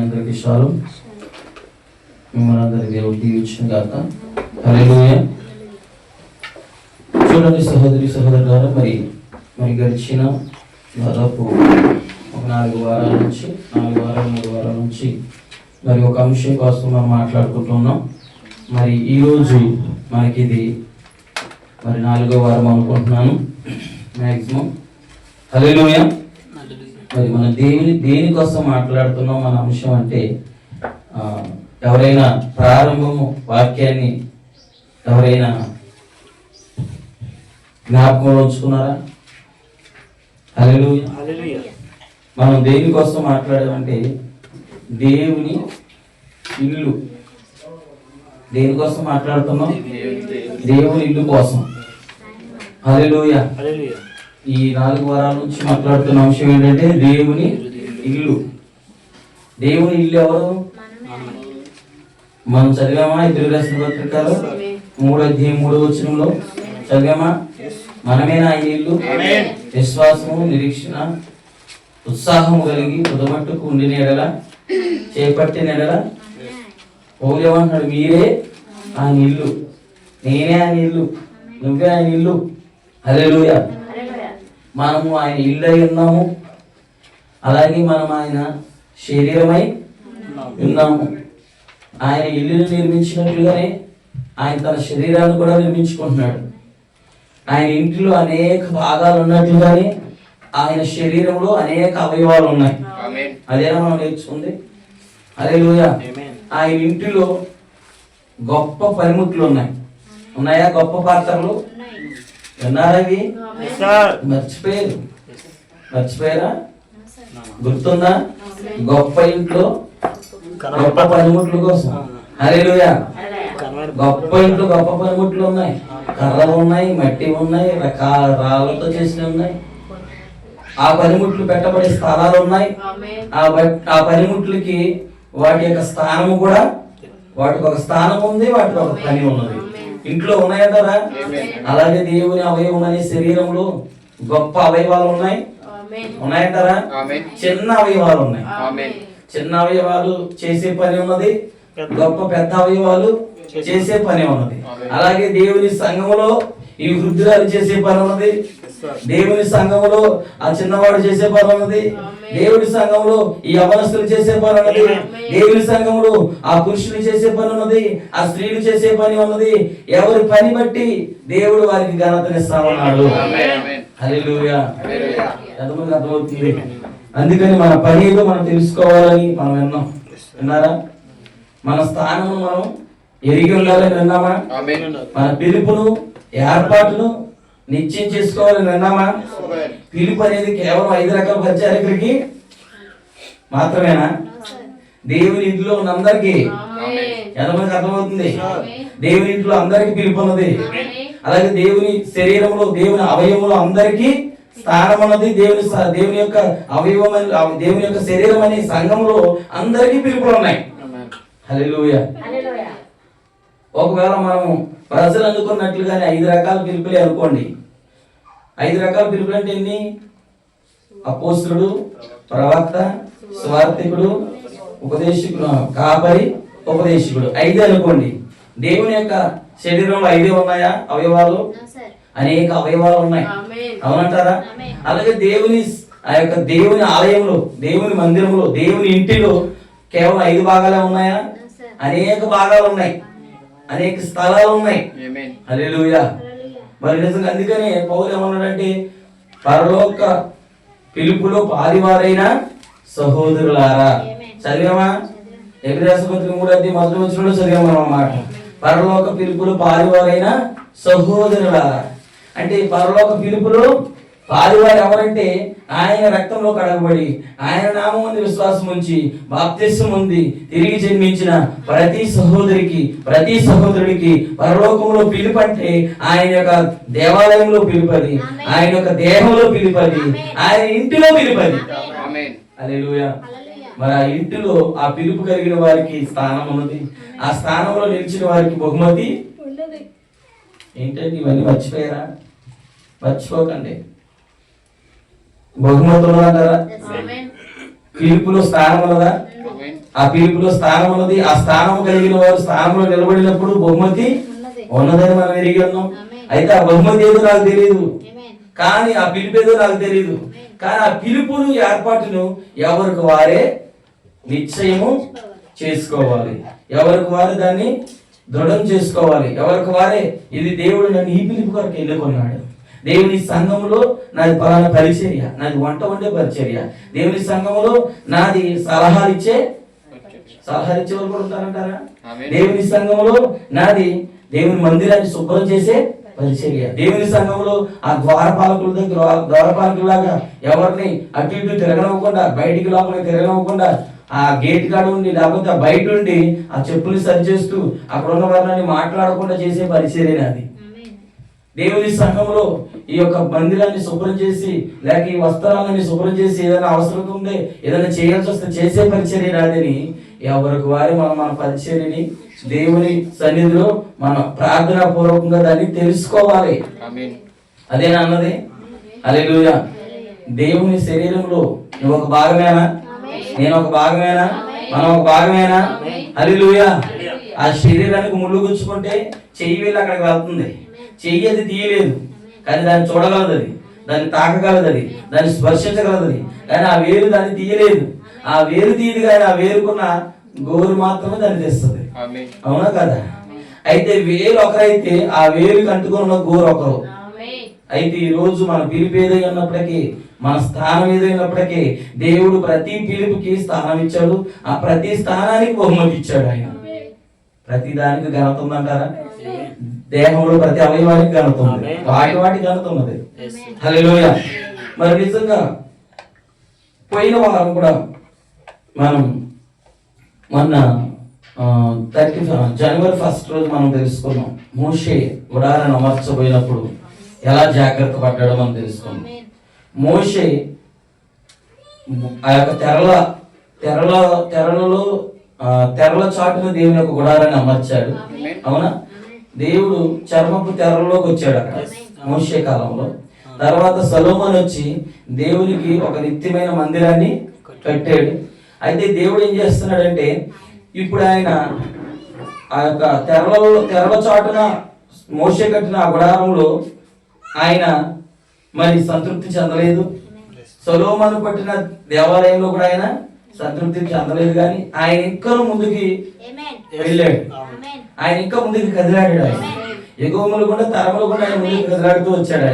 అందరికీ షాలు. మిమ్మల్ని అందరికీ దేవుడు దీవించును గాక. హల్లెలూయా. చూడండి సహోదరి సహోదరులారా, మరి గడిచిన దాదాపు ఒక 4 వారాల నుంచి 3 వారాల నుంచి మరి ఒక అంశం కోసం మనం మాట్లాడుకుంటున్నాం. మరి ఈరోజు మనకి ఇది మరి 4వ వారం అనుకుంటున్నాను మ్యాక్సిమం. హల్లెలూయా. మరి మన దేనికోసం మాట్లాడుతున్నాం మన అంశం అంటే, ఎవరైనా ప్రారంభము వాక్యాన్ని ఎవరైనా జ్ఞాపకంలో ఉంచుకున్నారా? హల్లెలూయా. మనం దేనికోసం మాట్లాడామంటే దేవుని ఇల్లు. దేనికోసం మాట్లాడుతున్నాం? దేవుని ఇల్లు కోసం. హల్లెలూయా. ఈ 4 వారాల నుంచి మాట్లాడుతున్న అంశం ఏంటంటే దేవుని ఇల్లు. దేవుని ఇల్లు ఎవరు? మనం చదివామా? ఇద్దరు రాసిన పత్రికలో 3:3 చదివామా? మనమేనా ఆయన ఇల్లు? విశ్వాసము, నిరీక్షణ, ఉత్సాహము కలిగి ఉదమట్టుకు ఉండిన ఎడల, చేపట్టిన ఎడల పౌలు ఏమంటున్నాడు? మీరే ఆయన ఇల్లు, నేనే ఆయన ఇల్లు, నువ్వే ఆయన ఇల్లు. హల్లెలూయా. మనము ఆయన ఇల్లు అయి ఉన్నాము, అలాగే మనం ఆయన శరీరమై ఉన్నాము. ఆయన ఇల్లుని నిర్మించినట్లుగానే ఆయన తన శరీరాన్ని కూడా నిర్మించుకుంటున్నాడు. ఆయన ఇంటిలో అనేక భాగాలు ఉన్నట్లుగానే ఆయన శరీరంలో అనేక అవయవాలు ఉన్నాయి. అదేనా మనం నేర్చుకుంది? హల్లెలూయా. ఆయన ఇంటిలో గొప్ప పనిముట్లు ఉన్నాయా? గొప్ప పాత్రలు విన్నారా? అవి మర్చిపోయారా? గుర్తుందా? గొప్ప ఇంట్లో గొప్ప పనిముట్లు కోసం. హల్లెలూయా. గొప్ప ఇంట్లో గొప్ప పనిముట్లు ఉన్నాయి. కర్రలు ఉన్నాయి, మట్టి ఉన్నాయి, రకాల రాళ్ళతో చేసినవి ఉన్నాయి. ఆ పనిముట్లు పెట్టబడే స్థలాలు ఉన్నాయి. ఆ పనిముట్లకి వాటి యొక్క స్థానము కూడా, వాటికి ఒక స్థానం ఉంది, వాటికి ఒక పని ఉన్నది. ఇంట్లో ఉన్నాయంటారా? అలాగే దేవుని అవయవం అనే శరీరంలో గొప్ప అవయవాలు ఉన్నాయంటారా? చిన్న అవయవాలు ఉన్నాయి. చిన్న అవయవాలు చేసే పని ఉన్నది, గొప్ప పెద్ద అవయవాలు చేసే పని ఉన్నది. అలాగే దేవుని సంఘములో ఈ వృద్ధురాలు చేసే పని ఉన్నది, దేవుని సంఘములో ఆ చిన్నవాడు చేసే పని ఉన్నది, దేవుని సంఘంలో ఈ యవనస్తులు చేసే పని ఉన్నది, దేవుని సంఘంలో ఆ పురుషులు చేసే పని ఉన్నది, ఆ స్త్రీలు చేసే పని ఉన్నది. ఎవరి పని బట్టి దేవుడు వారికి ఘనతనిస్తామన్నాడు. హల్లెలూయా. ఎంతమంది అర్థమవుతుంది? అందుకని మన పని ఏదో మనం తెలుసుకోవాలని మనం విన్నారా? మన స్థానము మనం ఎరిగి ఉండాలని విన్నామా? మన పిలుపును, ఏర్పాటును నిశ్చయం చేసుకోవాలని విన్నామా? పిలుపు అనేది కేవలం 5 రకాల పరిచారకులకి మాత్రమేనా? దేవుని ఇంట్లో ఉన్న అందరికీ ఎంతమందికి అర్థమవుతుంది? దేవుని ఇంట్లో అందరికీ పిలుపు ఉన్నది. అలాగే దేవుని శరీరంలో, దేవుని అవయవంలో అందరికీ స్థానం ఉన్నది. దేవుని యొక్క అవయవం, దేవుని యొక్క శరీరం అనే సంఘంలో అందరికీ పిలుపులు ఉన్నాయి. హల్లెలూయా. ఒకవేళ మనము ప్రజలు అనుకున్నట్లుగానే 5 రకాల పిలుపులే అనుకోండి. 5 రకాల పిలుపులు అంటే ఎన్ని? అపోస్తలుడు, ప్రవక్త, స్వార్థికుడు, ఉపదేశకుడు, కాపరి, ఉపదేశకుడు. 5 అనుకోండి. దేవుని యొక్క శరీరంలో 5 ఉన్నాయా అవయవాలు? అనేక అవయవాలు ఉన్నాయి. అవునంటారా? అలాగే దేవుని ఆలయంలో, దేవుని మందిరంలో, దేవుని ఇంటిలో కేవలం 5 భాగాలే ఉన్నాయా? అనేక భాగాలు ఉన్నాయి, అనేక స్థలాలు ఉన్నాయి. హల్లెలూయా. మరి నిజంగా అందుకనే పౌలు ఏమన్నాడంటే, పరలోక పిలుపులో పాలివారైన సహోదరులారా. చదివామా? ఎబ్రాయ పత్రిక 3:1 చదివామా అన్నమాట. పరలోక పిలుపులో పాలివారైన సహోదరులారా అంటే, పరలోక పిలుపులో పాలివారు ఎవరంటే, ఆయన రక్తంలో కడగబడి, ఆయన నామముందు విశ్వాసం ఉంచి, బాప్తిస్మం పొంది తిరిగి జన్మించిన ప్రతి సహోదరికి, ప్రతి సహోదరుడికి పరలోకంలో పిలుపంటే ఆయన యొక్క దేవాలయంలో పిలుపది, ఆయన యొక్క దేహంలో పిలుపది, ఆయన ఇంటిలో పిలుపది. హల్లెలూయా. మరి ఆ ఇంటిలో ఆ పిలుపు కలిగిన వారికి స్థానం ఉన్నది. ఆ స్థానంలో నిలిచిన వారికి బహుమతి ఏంటంటే, ఇవన్నీ మర్చిపోయారా? మర్చిపోకండి. బహుమతులు అంటారా? పిలుపులో స్థానం ఉన్నదా? ఆ పిలుపులో స్థానం ఉన్నది. ఆ స్థానం కలిగిన వారు స్థానంలో నిలబడినప్పుడు బహుమతి ఉన్నదని మనం ఎరిగి ఉన్నాం. అయితే ఆ బహుమతి ఏదో నాకు తెలియదు, కానీ ఆ పిలుపు ఏదో నాకు తెలియదు. కానీ ఆ పిలుపును ఏర్పాటును ఎవరికి వారే నిశ్చయము చేసుకోవాలి, ఎవరికి వారు దాన్ని దృఢం చేసుకోవాలి, ఎవరికి వారే ఇది దేవుడు నన్ను ఈ పిలుపు కొరకు ఎన్నుకున్నాడు. దేవుని సంఘంలో నాది పలానా పరిచర్య, నాది వంట వండే పరిచర్య. దేవుని సంఘంలో నాది సలహాలు ఇచ్చే వాళ్ళు కూడా ఉంటారంటారా? దేవుని సంఘంలో నాది దేవుని మందిరాన్ని శుభ్రం చేసే పరిచర్య. దేవుని సంఘంలో ఆ ద్వారపాలకుల దగ్గర ద్వారపాలకులాగా ఎవరిని అటు ఇటు తిరగనివ్వకుండా, బయటికి లోపలికి తిరగనివ్వకుండా, ఆ గేట్ కాడ ఉండి లేకపోతే బయట ఉండి ఆ చెప్పులు సరి చేస్తూ అక్కడ ఉన్న వారిని మాట్లాడకుండా చేసే పరిచర్య అది. దేవుని సంఘంలో ఈ యొక్క మందిరాన్ని శుభ్రం చేసి, లేక ఈ వస్త్రాలని శుభ్రం చేసి, ఏదైనా అవసరం ఉందే ఏదైనా చేయాల్సి వస్తే చేసే పరిచర్య రాదని ఎవరికి వారి మన పరిచర్యని దేవుని సన్నిధిలో మనం ప్రార్థనా పూర్వకంగా దాన్ని తెలుసుకోవాలి. అదేనా అన్నది? హల్లెలూయా. దేవుని శరీరంలో నువ్వు ఒక భాగమేనా, నేను ఒక భాగమేనా, మనం ఒక భాగమేనా? హల్లెలూయా. ఆ శరీరానికి ముళ్ళు గుచ్చుకుంటే చెయ్యి వెళ్ళి అక్కడికి వెళ్తుంది. చెయ్యి అది తీయలేదు, కానీ దాన్ని చూడగలదు, అది దాన్ని తాకగలదు, అది దాన్ని స్పర్శించగలదు, అది కానీ ఆ వేలు దాన్ని తీయలేదు. ఆ వేలు తీయదు, కానీ ఆ వేరుకున్న గోరు మాత్రమే దాన్ని తెస్తుంది. అవునా కదా? అయితే వేలు ఒకరైతే ఆ వేలుకి అంటుకున్న గోరు ఒకరు. అయితే ఈ రోజు మన పిలుపు ఏదై ఉన్నప్పటికీ, మన స్థానం ఏదైనప్పటికీ దేవుడు ప్రతి పిలుపుకి స్థానం ఇచ్చాడు. ఆ ప్రతి స్థానానికి బహుమతి ఇచ్చాడు. ఆయన ప్రతి దానికి ఘనత ఉందంటారా? దేహంలో ప్రతి అవయవానికి ఘనత ఉంది, వాటి ఘనత ఉన్నది. హల్లెలూయా. మరి నిజంగా పోయిన వారం కూడా మనం మొన్న జనవరి 1 రోజు మనం తెలుసుకున్నాం, మోషే గుడారాన్ని అమర్చబోయినప్పుడు ఎలా జాగ్రత్త పడ్డాడో మనం తెలుసుకున్నాం. మోషే ఆ యొక్క తెరల చాటున దేవుని యొక్క గుడారాన్ని అమర్చాడు. అవునా? దేవుడు చర్మపు తెరలోకి వచ్చాడు అక్కడ మోషే కాలంలో. తర్వాత సొలొమోను వచ్చి దేవునికి ఒక నిత్యమైన మందిరాన్ని కట్టాడు. అయితే దేవుడు ఏం చేస్తున్నాడంటే, ఇప్పుడు ఆయన ఆ యొక్క తెరల చాటున మోషే కట్టిన ఆ గుడారంలో ఆయన మరి సంతృప్తి చెందలేదు. సొలొమోను పట్టిన దేవాలయంలో కూడా ఆయన సంతృప్తి చెందలేదు. కానీ ఆయన ఇంకా ముందుకి వెళ్ళాడు, ఆయన ఇంకా ముందుకు కదిలాడు. ఆయన ఎగువములు కూడా తరములు కూడా ఆయన ముందుకు కదిలాడుతూ వచ్చాడు.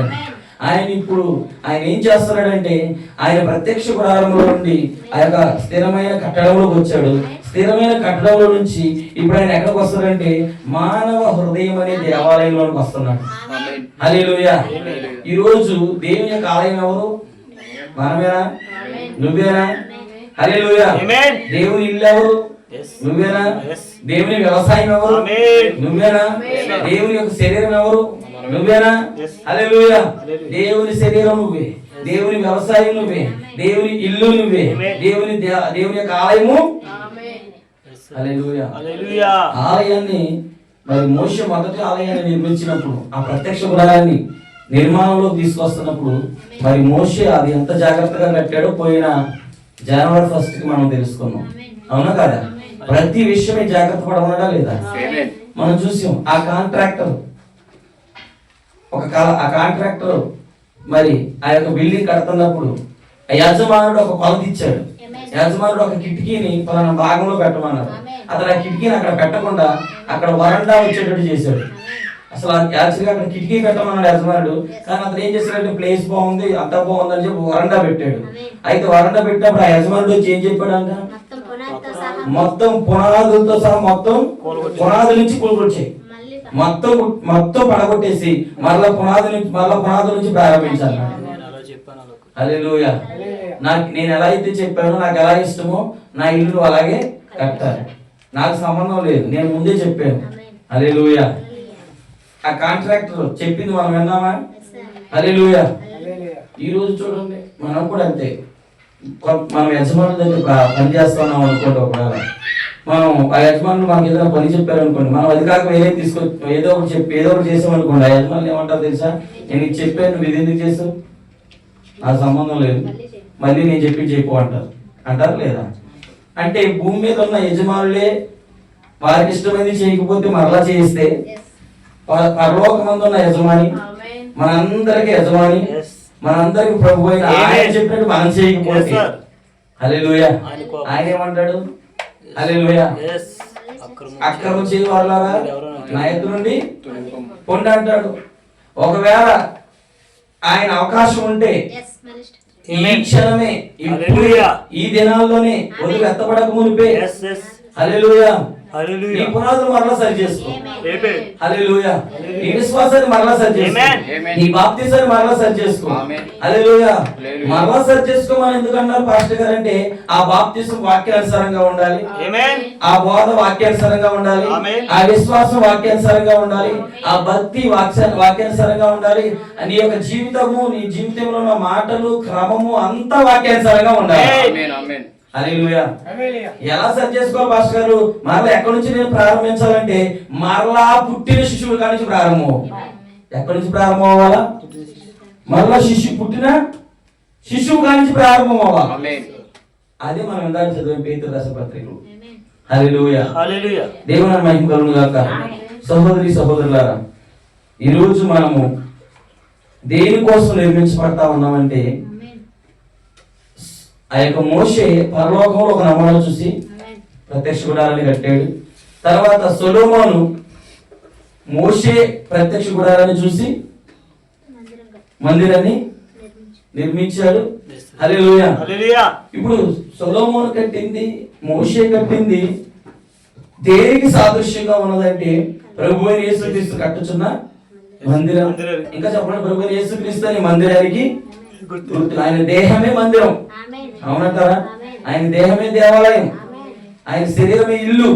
ఆయన ఇప్పుడు ఆయన ఏం చేస్తున్నాడంటే, ఆయన ప్రత్యక్ష గుడారంలో నుండి ఆ యొక్క స్థిరమైన కట్టడంలోకి వచ్చాడు. స్థిరమైన కట్టడంలో నుంచి ఇప్పుడు ఆయన ఎక్కడికి వస్తాడంటే, మానవ హృదయం అనే దేవాలయంలోకి వస్తున్నాడు. హల్లెలూయా. ఈ రోజు దేవుని యొక్క ఆలయం ఎవరు? మనమేనా? నువ్వేనా? హల్లెలూయా. దేవుని ఇల్లు ఎవరు? నువ్వేనా? దేవుని వ్యవసాయం ఎవరు? నువ్వేనా? దేవుని యొక్క శరీరం ఎవరు? నువ్వేనా? హల్లెలూయా. దేవుని శరీరం నువ్వే, దేవుని వ్యవసాయం నువ్వే, దేవుని ఇల్లు నువ్వే, దేవుని యొక్క ఆలయము. హల్లెలూయా. ఆలయాన్ని మరి మోషే మొదటి ఆలయాన్ని నిర్మించినప్పుడు, ఆ ప్రత్యక్ష గుడారాన్ని నిర్మాణంలో తీసుకొస్తున్నప్పుడు మరి మోషే అది ఎంత జాగ్రత్తగా కట్టాడో పోయిన జనవరి 1 మనం తెలుసుకున్నాం. అవునా కదా? ప్రతి విషయమే జాగ్రత్త పడమనడా లేదా? మనం చూసాం. ఆ కాంట్రాక్టర్ మరి ఆ యొక్క బిల్డింగ్ కడుతున్నప్పుడు ఆ యజమానుడు ఒక కొలత ఇచ్చాడు. యజమానుడు ఒక కిటికీని పలానా భాగంలో పెట్టమన్నాడు. అతను ఆ కిటికీని అక్కడ పెట్టకుండా అక్కడ వరండా వచ్చేటట్టు చేశాడు. అసలు యాక్చువల్గా అక్కడ కిటికీ పెట్టమన్నాడు యజమానుడు, కానీ అతను ఏం చేశాడంటే, ప్లేస్ బాగుంది, అంతా బాగుంది అని చెప్పి వరండా పెట్టాడు. అయితే వరండా పెట్టినప్పుడు ఆ యజమానుడు వచ్చి ఏం చెప్పాడంట, మొత్తం పునాదులతో సహా మొత్తం పునాదుల నుంచి కూలగొచ్చాయి, మొత్తం పడగొట్టేసి మరలా పునాదుల నుంచి ప్రారంభించాలి. హల్లెలూయా. నేను ఎలా అయితే చెప్పానో, నాకు ఎలా ఇష్టమో నా ఇల్లు అలాగే కట్టాలి. నాకు సంబంధం లేదు, నేను ముందే చెప్పాను. హల్లెలూయా. ఆ కాంట్రాక్టర్ చెప్పింది మనం విన్నామా? హల్లెలూయా. ఈ రోజు చూడండి, మనం కూడా అంతే. మనం యజమానుల దగ్గర పని చేస్తున్నాం అనుకోండి, ఒకవేళ మనం ఆ యజమానులు మనకి ఏదైనా పని చెప్పారు అనుకోండి, మనం అది కాక వేరే ఏదో ఒకటి చేసాం అనుకోండి, ఆ యజమానులు ఏమంటారు తెలుసా? నేను ఇది చెప్పాను, నువ్వు ఇది ఎందుకు చేసావు? నాకు సంబంధం లేదు, మళ్ళీ నేను చెప్పి చెప్పు అంటారు లేదా? అంటే భూమి మీద ఉన్న యజమానులే వారికి ఇష్టమైంది చేయకపోతే మరలా చేయిస్తే పరలోకమందు ఉన్న యజమాని మనందరికి యజమాని మనందరికి ప్రభు అయిన ఆయన చెప్పినట్టు మనం చేయకపోతే హల్లెలూయా ఆయన ఏమంటాడు? హల్లెలూయా అక్రమం చేయ వాళ్ళారా నా ఎదురు నుండి పొండి అంటాడు. ఒకవేళ ఆయన అవకాశం ఉంటే ఈ క్షణమే ఈ దినాల్లోనే వదిలి ఎత్తపడక మునిపే హల్లెలూయా నీ పునాదులు మరలా సరి చేసుకో. హల్లెలూయా నీ విశ్వాసాన్ని మరలా సరి చేసుకో. నీ బాప్తిసాన్ని మరలా సరి చేసుకో. హల్లెలూయా మరలా సరి చేసుకోమని ఎందుకన్నారు పాస్టర్ గారు అంటే ఆ బాప్తిసం వాక్యానుసారంగా ఉండాలి, ఆ బోధ వాక్యానుసారంగా ఉండాలి, ఆ విశ్వాసం వాక్యానుసారంగా ఉండాలి, ఆ భక్తి వాక్యానుసారంగా ఉండాలి, నీ యొక్క జీవితము నీ జీవితంలో ఉన్న మాటలు క్రమము అంతా వాక్యానుసారంగా ఉండాలి. హల్లెలూయా ఎలా సరి చేసుకోవాలి పాస్టర్ గారు? మరలా ఎక్కడి నుంచి నేను ప్రారంభించాలంటే మరలా పుట్టిన శిశువు కాడి నుంచి ప్రారంభం. ఎక్కడి నుంచి ప్రారంభం అవ్వాలా? మరలా పుట్టిన శిశువు కాడి నుంచి ప్రారంభం అవ్వాలి. అది మనం ఇందాక చదివిన పేతురు రాసిన పత్రికలు. హల్లెలూయా దేవుని మహిమ కలుగును గాక. సహోదరి సహోదరులారా, ఈరోజు మనము దేనికోసం నిర్మించబడతా ఉన్నామంటే ఆ యొక్క మోషే పరలోకంలో ఒక నమూనా చూసి ప్రత్యక్ష గుడారాన్ని కట్టాడు. తర్వాత సొలొమోను మోషే ప్రత్యక్ష గుడారాన్ని చూసి మందిరాన్ని నిర్మించాడు. హల్లెలూయా ఇప్పుడు సొలొమోను కట్టింది మోషే కట్టింది దేనికి సాదృశ్యంగా ఉన్నదంటే ప్రభు అయిన యేసుక్రీస్తు కట్టుచున్న మందిరం. ఇంకా చెప్పండి, ప్రభు అయిన యేసుక్రీస్తు అనే మందిరానికి ఆయన దేహమే మందిరం. అవునంటారా? ఆయన దేహమే దేవాలయం, ఆయన శరీరమే ఇల్లు.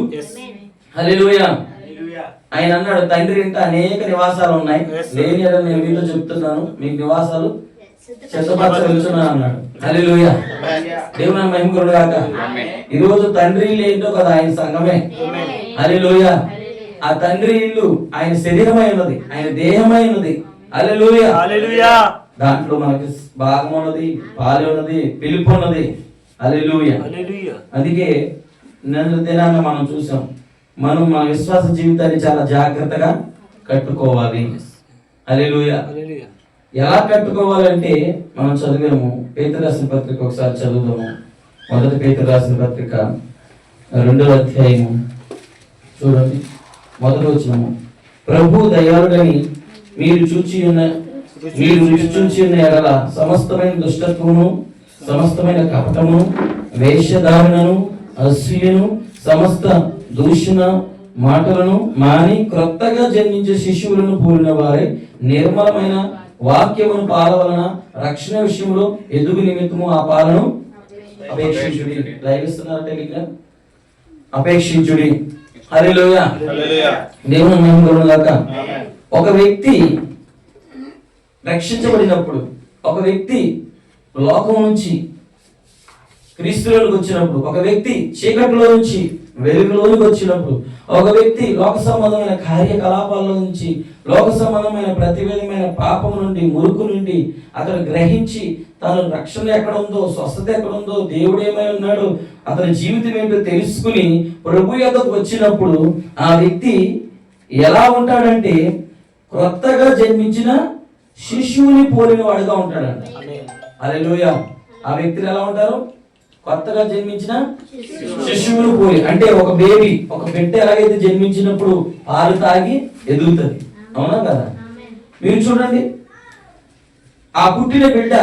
హల్లెలూయా ఆయన అన్నాడు తండ్రి ఇంట అనేక నివాసాలు ఉన్నాయి, లేని నేను మీతో చెప్తున్నాను మీకు నివాసాలు సిద్ధపరచవలెనున్నాను అన్నాడు. హల్లెలూయా దేవుని మహిమ కలుగును గాక. ఈ రోజు తండ్రి ఇల్లు ఏంటో కదా ఆయన సంఘమే. హల్లెలూయా ఆ తండ్రి ఇల్లు ఆయన శరీరమై ఉన్నది, ఆయన దేహమై ఉన్నది. హల్లెలూయా దాంట్లో మనకి భాగం ఉన్నది, పాలు ఉన్నది, పిలుపు ఉన్నది. హల్లెలూయా అందుకే నిన్న దినాన్ని మనం చూసాం, మనం మన విశ్వాస జీవితాన్ని చాలా జాగ్రత్తగా కట్టుకోవాలి. హల్లెలూయా ఎలా కట్టుకోవాలంటే మనం చదివాము పేతురు రాసిన పత్రిక, ఒకసారి చదువుదాము. మొదటి పేతురు రాసిన పత్రిక 2వ అధ్యాయము చూడండి, మొదటి వచనము. ప్రభు దయాళుడని మీరు రుచి చూచి ఉన్న ఎడల సమస్తమైన దుష్టత్వమును సమస్తమైన కపటమును వేషధారణను అసూయను సమస్త దూషణ మాటలను మాని క్రొత్తగా జన్మించే శిశువులను పూరిన వారి నిర్మలమైన వాక్యమును పాల వలన రక్షణ విషయంలో ఎదుగు నిమిత్తము ఆ పాలను అపేక్షించుడి. అపేక్షించుడి. హల్లెలూయా దేవుని మహిమ కలుగును గాక. ఒక వ్యక్తి రక్షించబడినప్పుడు, ఒక వ్యక్తి లోకం నుంచి క్రీస్తులోకి వచ్చినప్పుడు, ఒక వ్యక్తి చీకటిలో నుంచి వెలుగులోనికి వచ్చినప్పుడు, ఒక వ్యక్తి లోక సంబంధమైన కార్యకలాపాల నుంచి, లోక సంబంధమైన ప్రతి విధమైన పాపం నుండి, మురుకు నుండి అతను గ్రహించి తన రక్షణ ఎక్కడ ఉందో, స్వస్థత ఎక్కడ ఉందో, దేవుడు ఏమై ఉన్నాడు, అతని జీవితం ఏంటో తెలుసుకుని ప్రభు యొద్దకు వచ్చినప్పుడు ఆ వ్యక్తి ఎలా ఉంటాడంటే కొత్తగా జన్మించిన శిశువుని పోలిన వాడుగా ఉంటాడంట. హల్లెలూయా ఆ వ్యక్తులు ఎలా ఉంటారు? కొత్తగా జన్మించిన శిశువుని పోలి. అంటే ఒక బేబీ, ఒక బిడ్డ ఎలాగైతే జన్మించినప్పుడు పాలు తాగి ఎదుగుతుంది, అవునా కదా? మీరు చూడండి, ఆ పుట్టిన బిడ్డ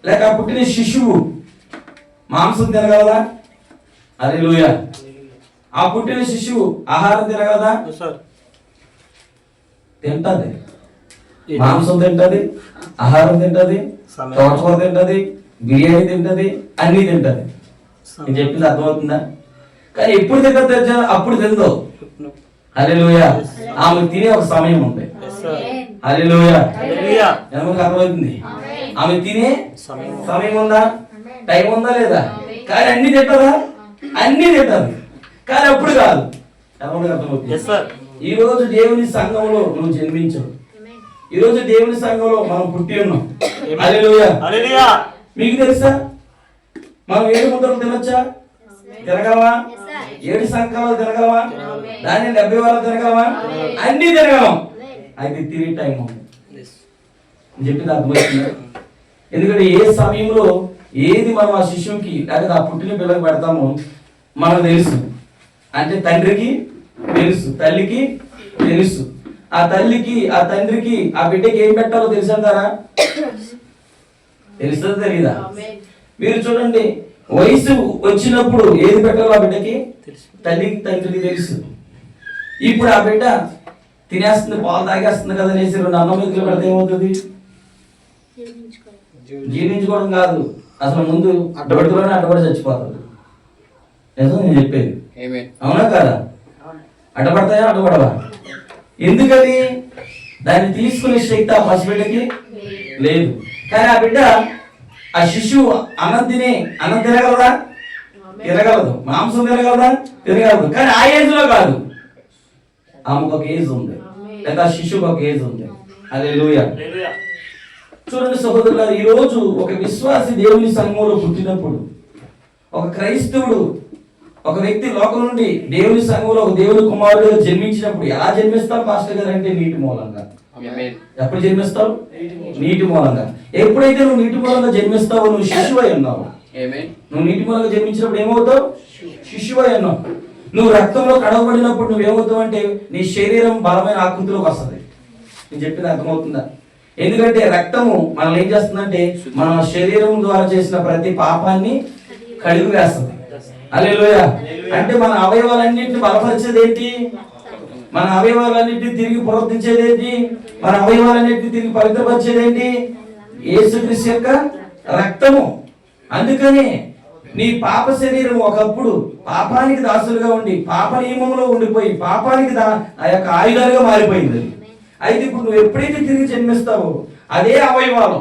లేక ఆ పుట్టిన శిశువు మాంసం తినగలదా? హల్లెలూయా ఆ పుట్టిన శిశువు ఆహారం తినగలదా? తింటది, మాంసం తింటది, ఆహారం తింటది, తోటకూర తింటది, బిర్యానీ తింటది, అన్ని తింటది. నేను చెప్పింది అర్థమవుతుందా? కానీ ఎప్పుడు తింటది? అప్పుడు తిందో. హల్లెలూయా ఆమె తినే ఒక సమయం ఉంది. హల్లెలూయా ఎందుకు అర్థమవుతుంది? ఆమె తినే సమయం ఉందా? టైం ఉందా లేదా? కానీ అన్ని తింటదా? అన్ని తింటది, కానీ అప్పుడు కాదు. అర్థమవుతుంది? ఈ రోజు దేవుని సంఘంలో నువ్వు జన్మించవు. ఈ రోజు దేవుని సంఘంలో మనం పుట్టి ఉన్నాం. హల్లెలూయా మీకు తెలుసా మనం 7 ముద్దలు తినొచ్చా? తినగలవా? 7 సంకలాలు తినగలవా? దాన్ని 70 వారాలు తినగలవా? అన్ని తినగలం. అయితే తిరిగి టైం ఉంది చెప్పింది అర్థమవుతుందా? ఎందుకంటే ఏ సమయంలో ఏది మనం ఆ శిశువుకి లేకపోతే ఆ పుట్టిన పిల్లకి పెడతామో మనకు తెలుసు. అంటే తండ్రికి తెలుసు, తల్లికి తెలుసు. ఆ తల్లికి ఆ తండ్రికి ఆ బిడ్డకి ఏం పెట్టాలో తెలుసంటారా? తెలుస్తుందో తెలీదా? మీరు చూడండి, వయసు వచ్చినప్పుడు ఏది పెట్టాలో ఆ బిడ్డకి తల్లికి తండ్రికి తెలుసు. ఇప్పుడు ఆ బిడ్డ తినేస్తుంది, పాలు తాగేస్తుంది కదా అనేసి 2 అన్నం మెతుకులు పెడితే ఏమవుతుంది? జీర్ణించుకోవడం కాదు, అసలు ముందు అడ్డబడిలోనే అడ్డబడి చచ్చిపోతుంది. నిజం నేను చెప్పేది, అవునా కదా? అడ్డపడతాయా? అడ్డపడవా? ఎందుకని? దాన్ని తీసుకునే శక్తి ఆ పసిబిడ్డకి లేదు. కానీ ఆ బిడ్డ ఆ శిశువు అన్నం తినగలదా? తినగలదు. మాంసం తినగలదా? తినగలదు. కానీ ఆ ఏజ్ లో కాదు, ఆమెకు ఒక ఏజ్ ఉంది, లేదా శిశువుకి ఒక ఏజ్ ఉంది. హల్లెలూయా. చూడండి సహోదరులారా, ఈ రోజు ఒక విశ్వాసి దేవుని సంఘంలో పుట్టినప్పుడు, ఒక క్రైస్తవుడు ఒక వ్యక్తి లోకం నుండి దేవుని సంఘంలో ఒక దేవుని కుమారుడు జన్మించినప్పుడు ఎలా జన్మిస్తావు పాస్టర్ గారు అంటే నీటి మూలంగా. ఎప్పుడు జన్మిస్తావు? నీటి మూలంగా. ఎప్పుడైతే నువ్వు నీటి మూలంగా జన్మిస్తావో నువ్వు శిశువై ఉన్నావు. నువ్వు నీటి మూలంగా జన్మించినప్పుడు ఏమవుతావు? శిశువై ఉన్నావు. నువ్వు రక్తంలో కడగబడినప్పుడు నువ్వేమవుతావు అంటే నీ శరీరం బలమైన ఆకృతిలోకి వస్తుంది. నేను చెప్పేది అర్థమవుతుందా? ఎందుకంటే రక్తము మనల్ని ఏం చేస్తుందంటే మన శరీరం ద్వారా చేసిన ప్రతి పాపాన్ని కడిగి వేస్తుంది. హల్లెలూయా. అంటే మన అవయవాలన్నింటినీ బలపరిచేది ఏంటి? మన అవయవాలన్నింటినీ తిరిగి పునరుద్ధరించేది ఏంటి? మన అవయవాలన్నింటినీ తిరిగి పవిత్రపరిచేది ఏంటి? యేసుక్రీస్తు యొక్క రక్తము. అందుకని నీ పాప శరీరం ఒకప్పుడు పాపానికి దాసులుగా ఉండి పాప నియమంలో ఉండిపోయి పాపానికి ఆ యొక్క ఆయుధాలుగా మారిపోయింది. అయితే ఇప్పుడు నువ్వు ఎప్పుడైతే తిరిగి జన్మిస్తావో అదే అవయవాలు,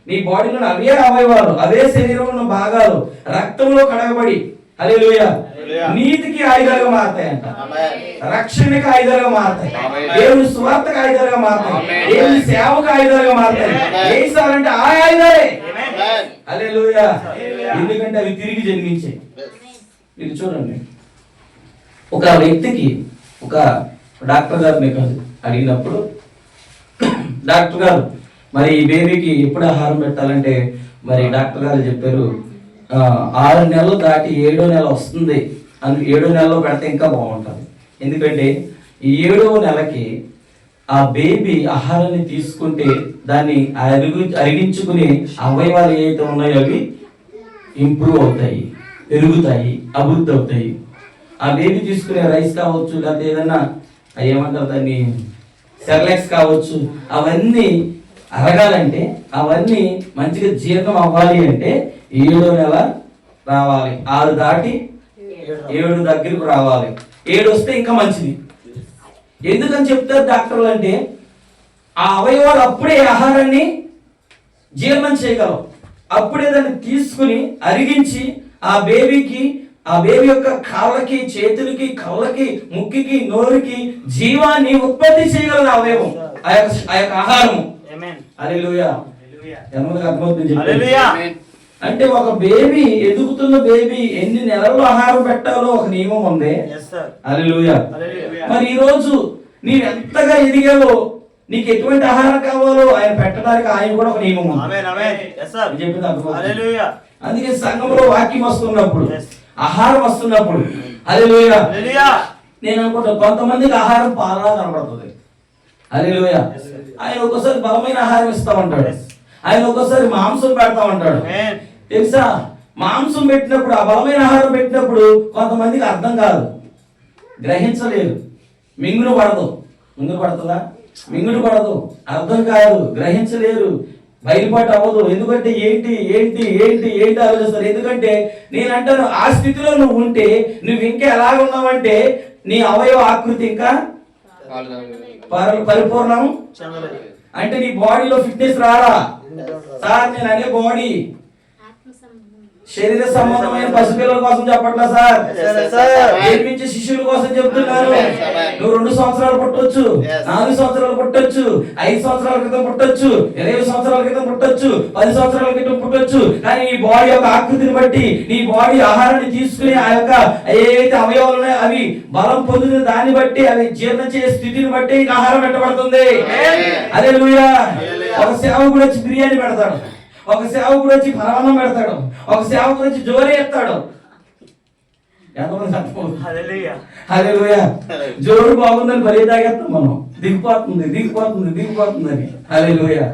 నీ బాడీలో అవే అవయవాలు, అవే శరీరంలో భాగాలు రక్తంలో కడగబడి హల్లెలూయా నీతికి ఆయుధాలుగా మారతాయంట, రక్షణకి ఆయుధాలుగా మారతాయి, దేవుని సువార్తకు ఆయుధాలుగా మారతాయి, దేవుని సేవకు ఆయుధాలుగా మారతాయి. ఏసారంటే ఆ ఆయుధాలే. హల్లెలూయా. ఎందుకంటే అవి తిరిగి జన్మించాయి. మీరు చూడండి, ఒక వ్యక్తికి ఒక డాక్టర్ గారిని అడిగినప్పుడు, డాక్టర్ గారు మరి ఈ బేబీకి ఎప్పుడు ఆహారం పెట్టాలంటే మరి డాక్టర్ గారు చెప్పారు 6 నెలలు దాటి 7వ నెల వస్తుంది అని, 7వ నెలలో పెడితే ఇంకా బాగుంటుంది. ఎందుకంటే ఈ 7వ నెలకి ఆ బేబీ ఆహారాన్ని తీసుకుంటే దాన్ని అరిగించుకునే అవయవాలు ఏవైతే ఉన్నాయో అవి ఇంప్రూవ్ అవుతాయి, పెరుగుతాయి, అభివృద్ధి అవుతాయి. ఆ బేబీ తీసుకునే రైస్ కావచ్చు, లేకపోతే ఏదన్నా ఏమంటారు దాన్ని సెర్లాక్స్ కావచ్చు, అవన్నీ అరగాలంటే, అవన్నీ మంచిగా జీర్ణం అవ్వాలి అంటే 7వ నెల రావాలి. 6 దాటి 7 దగ్గరకు రావాలి. 7 వస్తే ఇంకా మంచిది. ఎందుకని చెప్తారు డాక్టర్లు అంటే ఆ అవయవాలు అప్పుడే ఆహారాన్ని జీర్ణం చేయగలవు. అప్పుడే దాన్ని తీసుకుని అరిగించి ఆ బేబీ యొక్క కాళ్ళకి, చేతులకి, కళ్ళకి, ముక్కికి, నోరుకి జీవాన్ని ఉత్పత్తి చేయగలదు అవయవం, ఆ యొక్క ఆహారము. హల్లెలూయా. అంటే ఒక బేబీ, ఎదుగుతున్న బేబీ ఎన్ని నెలల్లో ఆహారం పెట్టాలో ఒక నియమం ఉంది. హల్లెలూయా. మరి ఈ రోజు నీవు ఎంతగా ఎదిగావో నీకు ఎటువంటి ఆహారం కావాలో ఆయన పెట్టడానికి ఆయన కూడా ఒక నియమం ఉంది. చెప్పింది అర్థమవుతుంది. అందుకే సంఘంలో వాక్యం వస్తున్నప్పుడు, ఆహారం వస్తున్నప్పుడు హల్లెలూయా నేను అనుకుంటా కొంతమందికి ఆహారం పాలలా కనబడుతుంది. హల్లెలూయా. ఆయన ఒక్కోసారి బలమైన ఆహారం ఇస్తా ఉంటాడు, ఆయన ఒక్కోసారి మాంసం పెడతా ఉంటాడు. తెలుసా, మాంసం పెట్టినప్పుడు, ఆ బలమైన ఆహారం పెట్టినప్పుడు కొంతమందికి అర్థం కాదు, గ్రహించలేరు, మింగుడు పడుతుందా? మింగుడు పడదు, అర్థం కాదు, గ్రహించలేరు, బయలుపాటు అవ్వదు. ఎందుకంటే ఏంటి ఏంటి ఏంటి ఏంటి ఆలోచిస్తారు. ఎందుకంటే నేను అంటాను, ఆ స్థితిలో నువ్వు ఉంటే నువ్వు ఇంకా ఎలాగ ఉన్నావంటే నీ అవయవ ఆకృతి ఇంకా పరిపూర్ణం అంటే నీ బాడీలో ఫిట్నెస్ రారా సార్. నేను అనే బాడీ శరీర సంబంధమైన పసిపిల్లల కోసం చెప్పట్లా సార్, జన్మించే శిష్యుల కోసం చెప్తున్నాను. నువ్వు 2 సంవత్సరాలు పుట్టొచ్చు, 4 సంవత్సరాలు పుట్టొచ్చు, 5 సంవత్సరాల క్రితం పుట్టొచ్చు, 20 సంవత్సరాల క్రితం పుట్టొచ్చు, 10 సంవత్సరాల క్రితం పుట్టొచ్చు. కానీ నీ బాడీ యొక్క ఆకృతిని బట్టి, నీ బాడీ ఆహారాన్ని తీసుకుని ఆ యొక్క ఏవైతే అవయవాలు ఉన్నాయో అవి బలం పొందిన దాన్ని బట్టి, అవి జీర్ణ చేసే స్థితిని బట్టి ఆహారం పెట్టబడుతుంది. హల్లెలూయా. ఒక సేవకుడు వచ్చి బిర్యానీ పెడతాడు, ఒక సేవకుడు వచ్చి పరమాన్నం పెడతాడు, ఒక సేవకుడు వచ్చి జోరే ఎత్తాడు. హల్లెలూయా. జోరు బాగుందని బలి తాగేస్తాం మనం, దిగిపోతుంది అని. హల్లెలూయా.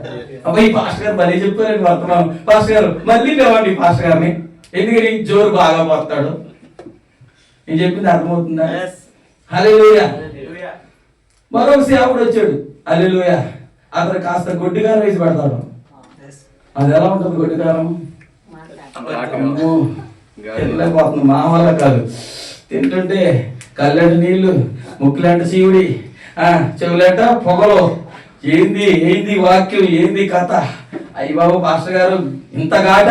అబ్బాయి పాస్టర్ గారు బలి చెప్తారండి వర్తమానం. పాస్టర్ గారు మళ్ళీ పిలవండి పాస్టర్ గారిని, ఎందుకని జోరు బాగా పోతాడు. నేను చెప్పింది అర్థమవుతుందా? హల్లెలూయా. మరొక సేవకుడు వచ్చాడు. హల్లెలూయా. అతను కాస్త గొడ్డిగారం వేసి పెడతాడు. అది ఎలా ఉంటుంది గొడ్డిగారం? తినలేకపోతుంది, మా వల్ల కాదు. తింటుంటే కళ్ళంటి నీళ్లు, ముక్కులాంటి శివుడి, చెవులేట పొగలు. ఏంది వాక్యం, ఏంది కథ? అయ్యి బాబు పాస్టర్ గారు ఇంత ఘాట.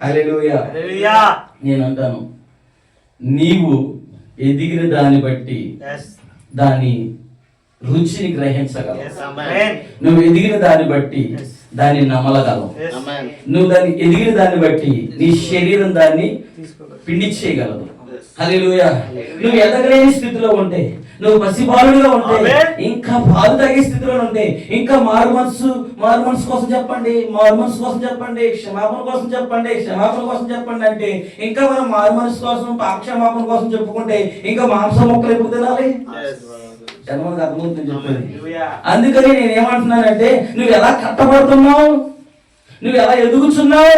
హల్లెలూయా. నేను అంటాను, నీవు ఎదిగిన దాన్ని బట్టి దాని రుచిని గ్రహించగలవు. నువ్వు ఎదిగిన దాన్ని బట్టి దాన్ని నమలగలవు. నువ్వు దాన్ని ఎదిగిన దాన్ని బట్టి నీ శరీరం దాన్ని పిండి చేయగలదు. హల్లెలూయా. నువ్వు ఎదగలేని స్థితిలో ఉంటే, నువ్వు పసిబాలుడిగా ఉంటే, ఇంకా పాలు తాగే స్థితిలో ఉంటే, ఇంకా మారు మనసు కోసం చెప్పండి, క్షమాపణ కోసం చెప్పండి అంటే, ఇంకా మనం మారు మనసు కోసం, క్షమాపణ కోసం చెప్పుకుంటే ఇంకా మాంసం మొక్కలు ఎప్పుడు తినాలి? అందుకని నేను ఏమంటున్నానంటే, నువ్వు ఎలా కట్టబడుతున్నావు, నువ్వు ఎలా ఎదుగుతున్నావు,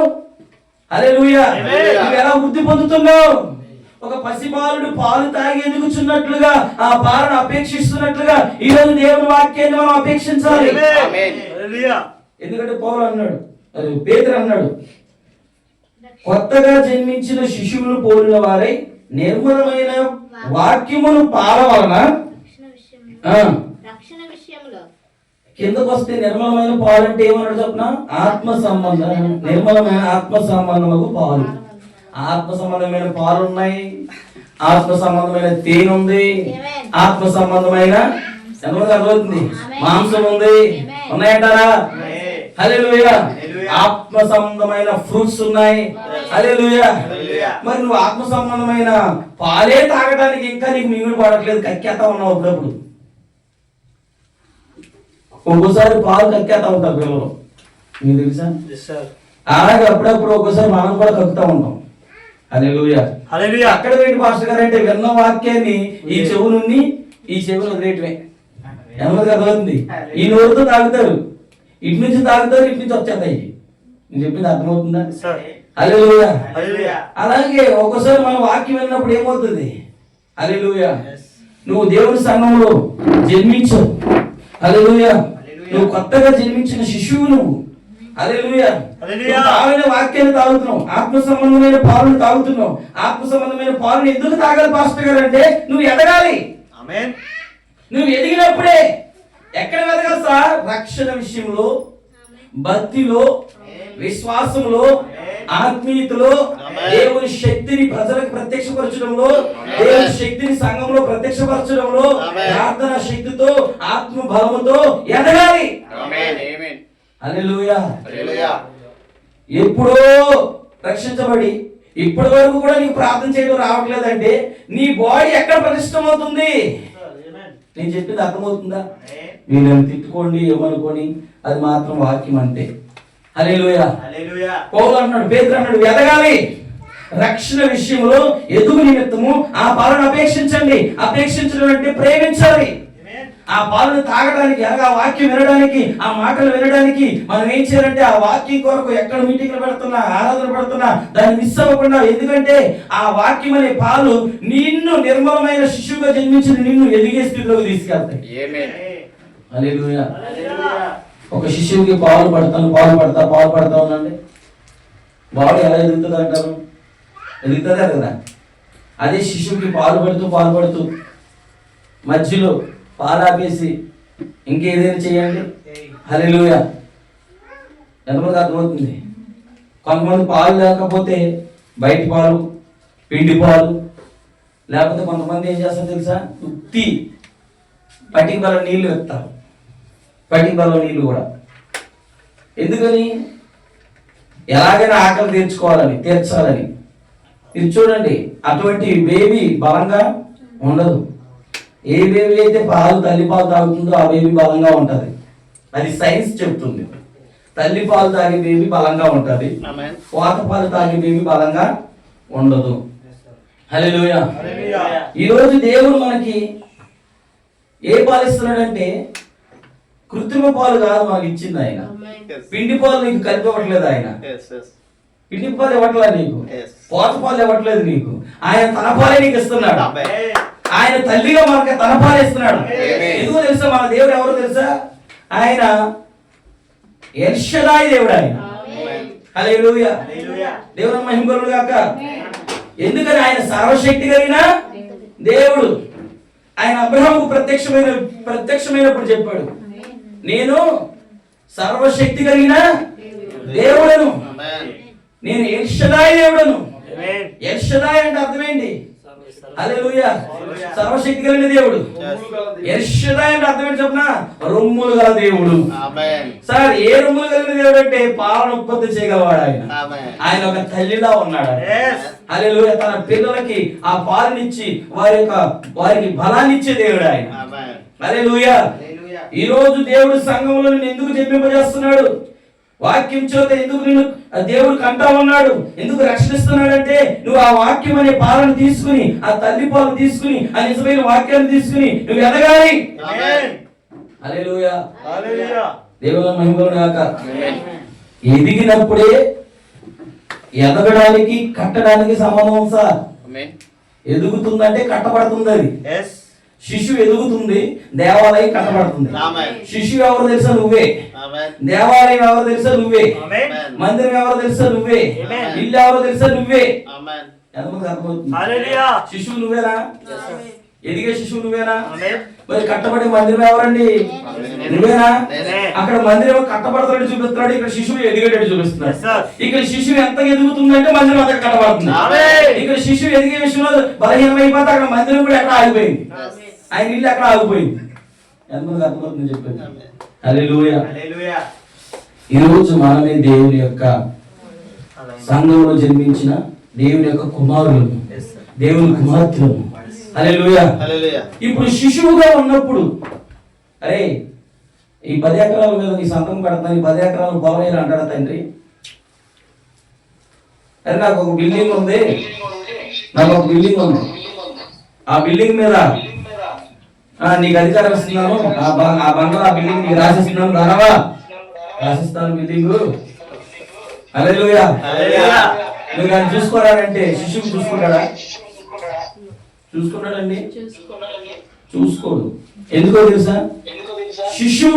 హల్లెలూయా, నువ్వు ఎలా వృద్ధి పొందుతున్నావు. ఒక పసిబాలుడు పాలు తాగి ఎదుగుచున్నట్లుగా, ఆ పాలను అపేక్షిస్తున్నట్లుగా ఈ రోజు దేవుని వాక్యాన్ని మనం అపేక్షించాలి. ఎందుకంటే పౌలు అన్నాడు, పేతురు అన్నాడు, కొత్తగా జన్మించిన శిశువులు పోలిన వారై నిర్మలమైన వాక్యమును పాల వలన కిందకు వస్తే నిర్మలమైన పాలు అంటే ఏమన్నాడు చెప్పిన? ఆత్మ సంబంధం, నిర్మలమైన ఆత్మ సంబంధము పాలు. ఆత్మ సంబంధమైన పాలు ఉన్నాయి, ఆత్మ సంబంధమైన తేనె ఉంది, ఆత్మ సంబంధమైన అర్థమవుతుంది మాంసం ఉంది, ఉన్నాయంటారా? హల్లెలూయా. ఆత్మ సంబంధమైన ఫ్రూట్స్ ఉన్నాయి. హల్లెలూయా. మరి నువ్వు ఆత్మ సంబంధమైన పాలే తాగడానికి ఇంకా నీకు మిగులు పడట్లేదు, కక్కేతా ఉన్నావు. అప్పుడప్పుడు ఒక్కోసారి పాలు కక్కేతా ఉంటారు పిల్లలు, మీకు తెలుసా? అలాగే అప్పుడప్పుడు ఒక్కోసారి మనం కూడా కక్కుతా ఉంటాం. హల్లెలూయా. అక్కడ ఏంటి పాస్టర్ గారు అంటే, విన్న వాక్యాన్ని ఈ చెవు నుండి ఈ చెవులు వదిలేయటమే. ఎంతమందికి అర్థమవుతుంది? ఈ నోరుతో తాగుతారు, ఇటు నుంచి తాగుతారు, ఇటు నుంచి వచ్చేస్తాయి. నేను చెప్పింది అర్థమవుతుందా? హల్లెలూయా. అలాగే ఒక్కోసారి మనం వాక్యం విన్నప్పుడు ఏమవుతుంది? హల్లెలూయా. నువ్వు దేవుని సంఘంలో జన్మించు. హల్లెలూయా. నువ్వు కొత్తగా జన్మించిన శిశువు నువ్వు. హల్లెలూయా. తాగిన వాక్యాన్ని తాగుతున్నావు, ఆత్మ సంబంధమైన పాలను తాగుతున్నావు. ఆత్మ సంబంధమైన పాలను ఎందుకు తాగాలి పాస్టర్ గారు అంటే, నువ్వు ఎదగాలి. నువ్వు ఎదిగినప్పుడే ఎక్కడ ఎదగాలి సార్? రక్షణ విషయంలో, భక్తిలో, విశ్వాసంలో, ఆత్మీయతలో, దేవుని శక్తిని ప్రజలకు ప్రత్యక్షపరచడంలో, దేవుని శక్తిని సంఘంలో ప్రత్యక్షపరచడంలో, ప్రార్థన శక్తితో, ఆత్మ బలముతో ఎదగాలి. హల్లెలూయా. ఎప్పుడో రక్షించబడి ఇప్పటి వరకు కూడా నీకు ప్రార్థన చేయడం రావట్లేదంటే నీ బాడీ ఎక్కడ ప్రతిష్టమవుతుంది? నేను చెప్పింది అర్థమవుతుందా? మీరు నన్ను తిట్టుకోండి, ఏమనుకోని, అది మాత్రం వాక్యం అంటే. హల్లెలూయా. పౌలు అన్నాడు, పేతురు అన్నాడు, ఎదగాలి. రక్షణ విషయంలో ఎదుగు నిమిత్తము ఆ పాలను అపేక్షించండి. అపేక్షించడం అంటే ప్రేమించాలి. ఆ పాలను తాగడానికి, ఆ వాక్యం వినడానికి, ఆ మాటలు వినడానికి మనం ఏం చేయాలంటే, ఆ వాక్యం కొరకు ఎక్కడ మీటింగ్లు పెడుతున్నా, ఆరాధన పెడుతున్నా దాన్ని మిస్ అవ్వకుండా. ఎందుకంటే ఆ వాక్యం అనే పాలు నిన్ను నిర్మలమైన శిశువుగా జన్మించిన నిన్ను ఎదిగే స్థితిలోకి తీసుకెళ్తాయి. హల్లెలూయా. ఒక శిశువుకి పాలు పడతా ఉందండి, బాడీ ఎలా ఎదుగుతుంది అంటారు? ఎదుగుతుందా కదా? అదే శిశువుకి పాలు పడుతూ మధ్యలో పాలు ఆపేసి ఇంకేదైనా చేయండి. హల్లెలూయా. ఎంతమంది అర్థమవుతుంది? కొంతమంది పాలు లేకపోతే బయటి పాలు, పిండి పాలు, లేకపోతే కొంతమంది ఏం చేస్తారు తెలుసా, ఉత్తి పటిక బలం నీళ్లు వేస్తారు. పటిక బలం నీళ్లు కూడా ఎందుకని? ఎలాగైనా ఆకలి తీర్చాలని. ఇది చూడండి, అటువంటి బేబీ బలంగా ఉండదు. ఏ బేబీ అయితే తల్లి పాలు తాగుతుందో ఆ బేబీ బలంగా ఉంటుంది. అది సైన్స్ చెప్తుంది. తల్లి పాలు తాగే బేబీ బలంగా ఉంటుంది, పోత పాలు తాగే బేబీ బలంగా ఉండదు. హల్లెలూయా. ఈరోజు దేవుడు మనకి ఏ పాలు ఇస్తున్నాడంటే కృత్రిమ పాలు కాదు మనకి ఇచ్చింది ఆయన. పిండి పాలు నీకు కలిపి ఇవ్వట్లేదు ఆయన. పిండి పాలు ఇవ్వట్లేదు నీకు, పోత పాలు ఇవ్వట్లేదు నీకు. ఆయన తన పాలే నీకు ఇస్తున్నాడు. ఆయన తల్లిగా మనకి తన పాలు ఇస్తున్నాడు. ఎందుకో తెలుసా? మన దేవుడు ఎవరో తెలుసా? ఆయన ఎల్ షదాయి దేవుడు. ఆయన హల్లెలూయా. దేవుని మహిమ కలుగును గాక. ఎందుకని? ఆయన సర్వశక్తి కలిగిన దేవుడు. ఆయన అబ్రహాముకు ప్రత్యక్షమైనప్పుడు చెప్పాడు, నేను సర్వశక్తి కలిగిన దేవుడను, నేను ఎల్ షదాయి దేవుడను. ఎల్ షదాయి అంటే అర్థం ఏంటి? హల్లెలూయా. సర్వశక్తి కలిగిన దేవుడు. ఎల్ షదాయి అంటే అర్థం ఏంటి చెప్పనా? రొమ్ములు గల దేవుడు. సార్, ఏ రొమ్ములు కలిగిన దేవుడు అంటే పాలను ఉత్పత్తి చేయగలవాడు ఆయన. ఆయన ఒక తల్లిలా ఉన్నాడు. హల్లెలూయా. తన పిల్లలకి ఆ పాలనిచ్చి వారికి బలాన్ని ఇచ్చే దేవుడు ఆయన. హల్లెలూయా. ఈ రోజు దేవుడు సంఘంలో నిన్ను ఎందుకు జన్మింపజేస్తున్నాడు? వాక్యం చేత ఎందుకు నేను దేవుడు కంటా ఉన్నాడు? ఎందుకు రక్షిస్తున్నాడంటే నువ్వు ఆ వాక్యం అనే పాలను తీసుకుని, ఆ తల్లి పాలు తీసుకుని, ఆ నిజమైన వాక్యాన్ని తీసుకుని నువ్వు ఎదగాలి. హల్లెలూయా. దేవుని మహిమ కలుగును గాక. ఎదిగినప్పుడే ఎదగడానికి కట్టడానికి సంబంధం సార్. ఎదుగుతుందంటే కట్టబడుతుంది. అది శిశువు ఎదుగుతుంది, దేవాలయం కట్టబడుతుంది. శిశువు ఎవరు తెలుసా? నువ్వే. దేవాలయం ఎవరు తెలుసా? నువ్వే. మందిరం ఎవరు తెలుసా? నువ్వే. ఇల్లు ఎవరు తెలుసా? నువ్వే. ఎంతమంది అర్థమవుతుంది? శిశువు నువ్వేనా? ఎదిగే శిశువు నువ్వేనా? మరి కట్టబడే మందిరం ఎవరండి? నువ్వేనా? అక్కడ మందిరం కట్టబడతాడు చూపిస్తున్నాడు, ఇక్కడ శిశువు ఎదిగేటట్టు చూపిస్తున్నాడు. ఇక్కడ శిశువు ఎంత ఎదుగుతుందంటే మందిరం అంత కట్టబడుతుంది. ఇక్కడ శిశువు ఎదిగే విషయంలో బలహీనమైపోతే అక్కడ మందిరం కూడా ఎక్కడ ఆగిపోయింది, ఆయన ఇల్లు ఎక్కడ ఆగిపోయింది. ఎంతమంది అర్థమవుతుంది చెప్పండి? హల్లెలూయా. ఈరోజు మనమే దేవుని యొక్క సంఘంలో జన్మించిన దేవుని యొక్క కుమారులను, దేవుని కుమార్తెలను. హల్లెలూయా. ఇప్పుడు శిశువుగా ఉన్నప్పుడు, అరే ఈ 10 ఎకరాల మీద నీ సంతకం పెడతాను, ఈ 10 ఎకరాలు బలమైన అంటాడా తండ్రి? అరే నాకు ఒక బిల్డింగ్ ఉంది, ఆ బిల్డింగ్ మీద నీకు అధికారం ఇస్తున్నాను, ఆ బంగారు ఆ బిల్డింగ్ నీకు రాసిస్తున్నాను, రానవా? రాసిస్తాను బిల్డింగ్. హల్లెలూయా. నువ్వు ఆయన చూసుకోరాడంటే శిశువు చూసుకుంటాడా? చూసుకున్నాడండి? చూసుకోడు. ఎందుకో తెలుసా? శిశువు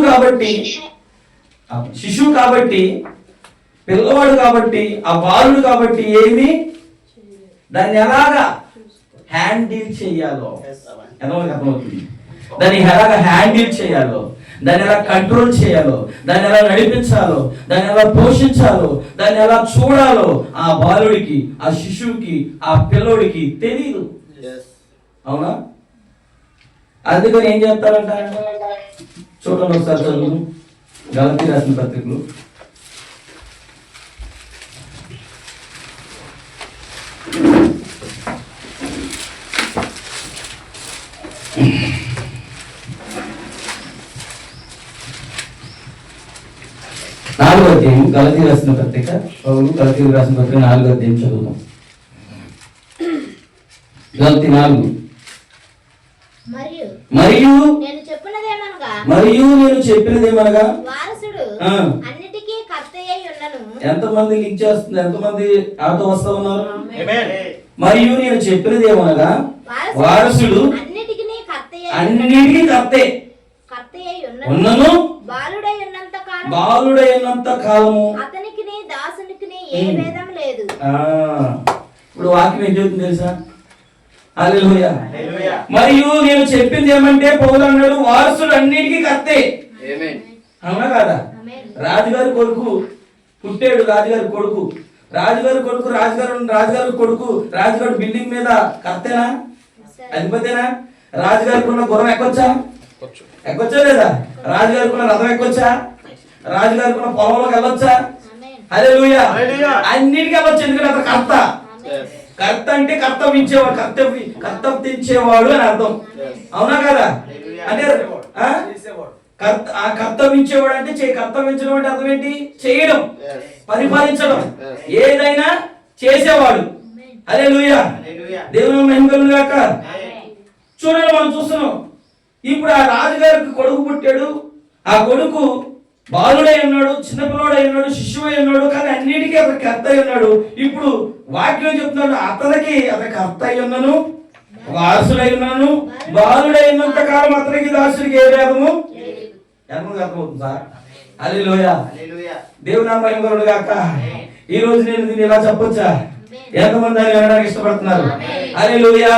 కాబట్టి పిల్లవాడు కాబట్టి ఆ బాలుడు కాబట్టి ఏమి దాన్ని ఎలాగా హ్యాండిల్ చేయాలో ఎంతమందికి అర్థమవుతుంది? దాన్ని ఎలాగా హ్యాండిల్ చేయాలో, దాన్ని ఎలా కంట్రోల్ చేయాలో, దాన్ని ఎలా నడిపించాలో, దాన్ని ఎలా పోషించాలో, దాన్ని ఎలా చూడాలో ఆ బాలుడికి, ఆ శిశువుకి, ఆ పిల్లోడికి తెలియదు. అవునా? అందుకని ఏం చేస్తారంట? చూడండి ఒకసారి చదువు, గలతీ రాసిన పత్రికలు. నాలుగో అధ్యాయం గలతీ రాసిన పత్రిక, గలతీ రాసిన పత్రిక 4వ అధ్యాయం చదువుతాం. గలతీ 4. మరియు నేను చెప్పినదేమనగా ఎంతమంది లింక్ చేస్తుంది? ఎంతమంది ఆటో వస్తా ఉన్నారు? మరియు నేను చెప్పినదేమనగా వారసుడు అన్నిటికీ కర్తే ఉన్నను, బాలుడై ఉన్నంత కాలము ఇప్పుడు వాక్యం ఏం చెబుతుంది తెలుసా? హల్లెలూయా. మరియు నేను చెప్పింది ఏమంటే పౌలు అన్నాడు, వారసుడు అన్నిటికీ కర్తే. అవునా కాదా? రాజుగారి కొడుకు పుట్టాడు, రాజుగారి కొడుకు రాజుగారు కొడుకు రాజుగారు కొడుకు రాజుగారు బిల్డింగ్ మీద కర్తేనా, అధిపతేనా? రాజుగారికి ఉన్న గుర్రం ఎక్కొచ్చా లేదా? రాజుగారికి ఉన్న రథం ఎక్కొచ్చా? రాజుగారికి ఉన్న పొలంలోకి వెళ్ళొచ్చా? హల్లెలూయా. అన్నిటికీ వెళ్ళొచ్చు, ఎందుకంటే అతను కర్త. కర్త అంటే కర్తవ్యించేవాడు, కర్తవ్యించేవాడు అని అర్థం. అవునా కదా? అంటే కర్తవ్యించేవాడు అంటే కర్తవ్యించడం అంటే అర్థం ఏంటి? చేయడం, పరిపాలించడం, ఏదైనా చేసేవాడు. హల్లెలూయా. దేవుని మహిమ కలుగును గాక. చూడండి, మనం చూస్తున్నాం ఇప్పుడు ఆ రాజుగారికి కొడుకు పుట్టాడు. ఆ కొడుకు బాలుడై ఉన్నాడు, చిన్నపిల్లడై ఉన్నాడు, శిశువై ఉన్నాడు, కానీ అన్నిటికీ అతను కర్త అయి ఉన్నాడు. ఇప్పుడు వాక్యం చెప్తున్నాడు, అతనికి కర్త అయి ఉన్నాను, వారసుడై ఉన్నాను, బాలుడై ఉన్నంత కాలం అతనికి దాసుడికి ఏ భేదము ఎంతమంది అర్థమవుతుంది సార్? హల్లెలూయా. దేవుని నామమున మహిమ కలుగును గాక. ఈ రోజు నేను దీన్ని ఇలా చెప్పొచ్చా? ఎంతమంది అని వినడానికి ఇష్టపడుతున్నారు? హల్లెలూయా.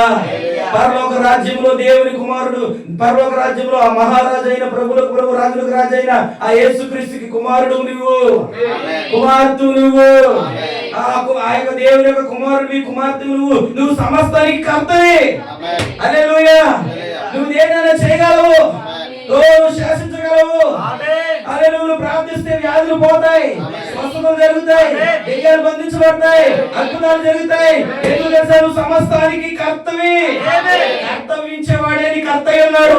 పరలోక రాజ్యంలో దేవుని కుమారుడు, పరలోక రాజ్యంలో ఆ మహారాజు అయిన ప్రభులకు ప్రభు, రాజులకు రాజు అయిన ఆ యేసుక్రీస్తుకి కుమారుడు నువ్వు, కుమార్తె నువ్వు. ఆ యొక్క దేవుని యొక్క కుమారుడివి, కుమార్తె నువ్వు సమస్తానికి కర్తవి. హల్లెలూయా. నువ్వు దేనినైనా చేయగలవు, నువ్వు శాసించగలవు. హల్లెలూయా. ప్రార్థిస్తే వ్యాధులు పోతాయి, స్వస్థతలు జరుగుతాయి, దెయ్యాలు బంధించబడతాయి, అద్భుతాలు జరుగుతాయి. ఎందుకంటే నువ్వు సమస్తానికి కర్తవి. కర్తవ్యించేవాడే నీ కర్త ఉన్నాడు,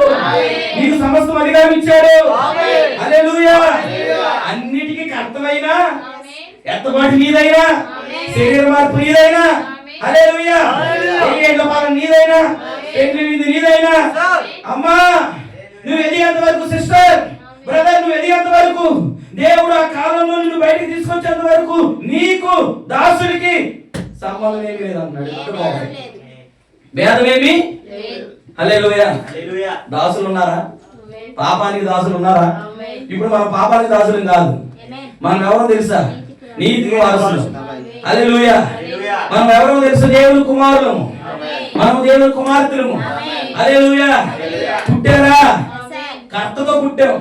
నీకు సమస్తం అధికారం ఇచ్చాడు. హల్లెలూయా. అన్నిటికీ కర్తవైనా, ఎత్తబాటు నీదైనా, శరీర మార్పు నీదైనా, హల్లెలూయా, నీదైనా, పెండ్లి విందు నీదైనా, అమ్మా నువ్వు ఎదిగేంత వరకు, సిస్టర్ బ్రదర్ నువ్వు ఎదిగేంత వరకు, దేవుడు ఆ కాలంలో నిన్ను బయటికి తీసుకొచ్చేంత వరకు నీకు దాసుడికి సంబంధం ఏమీ లేదన్నాడు. భేదమేమి? హల్లెలూయా. దాసులు ఉన్నారా? పాపానికి దాసులు ఉన్నారా? ఇప్పుడు మనం పాపానికి దాసులు కాదు, మనం ఎవరో తెలుసా? నీతికి వారసులు. హల్లెలూయా. మనం ఎవరో తెలుసా? దేవుని కుమారులము, మనము దేవుని కుమార్తెలము. హల్లెలూయా. పుట్టారా? కర్తతో పుట్టాము,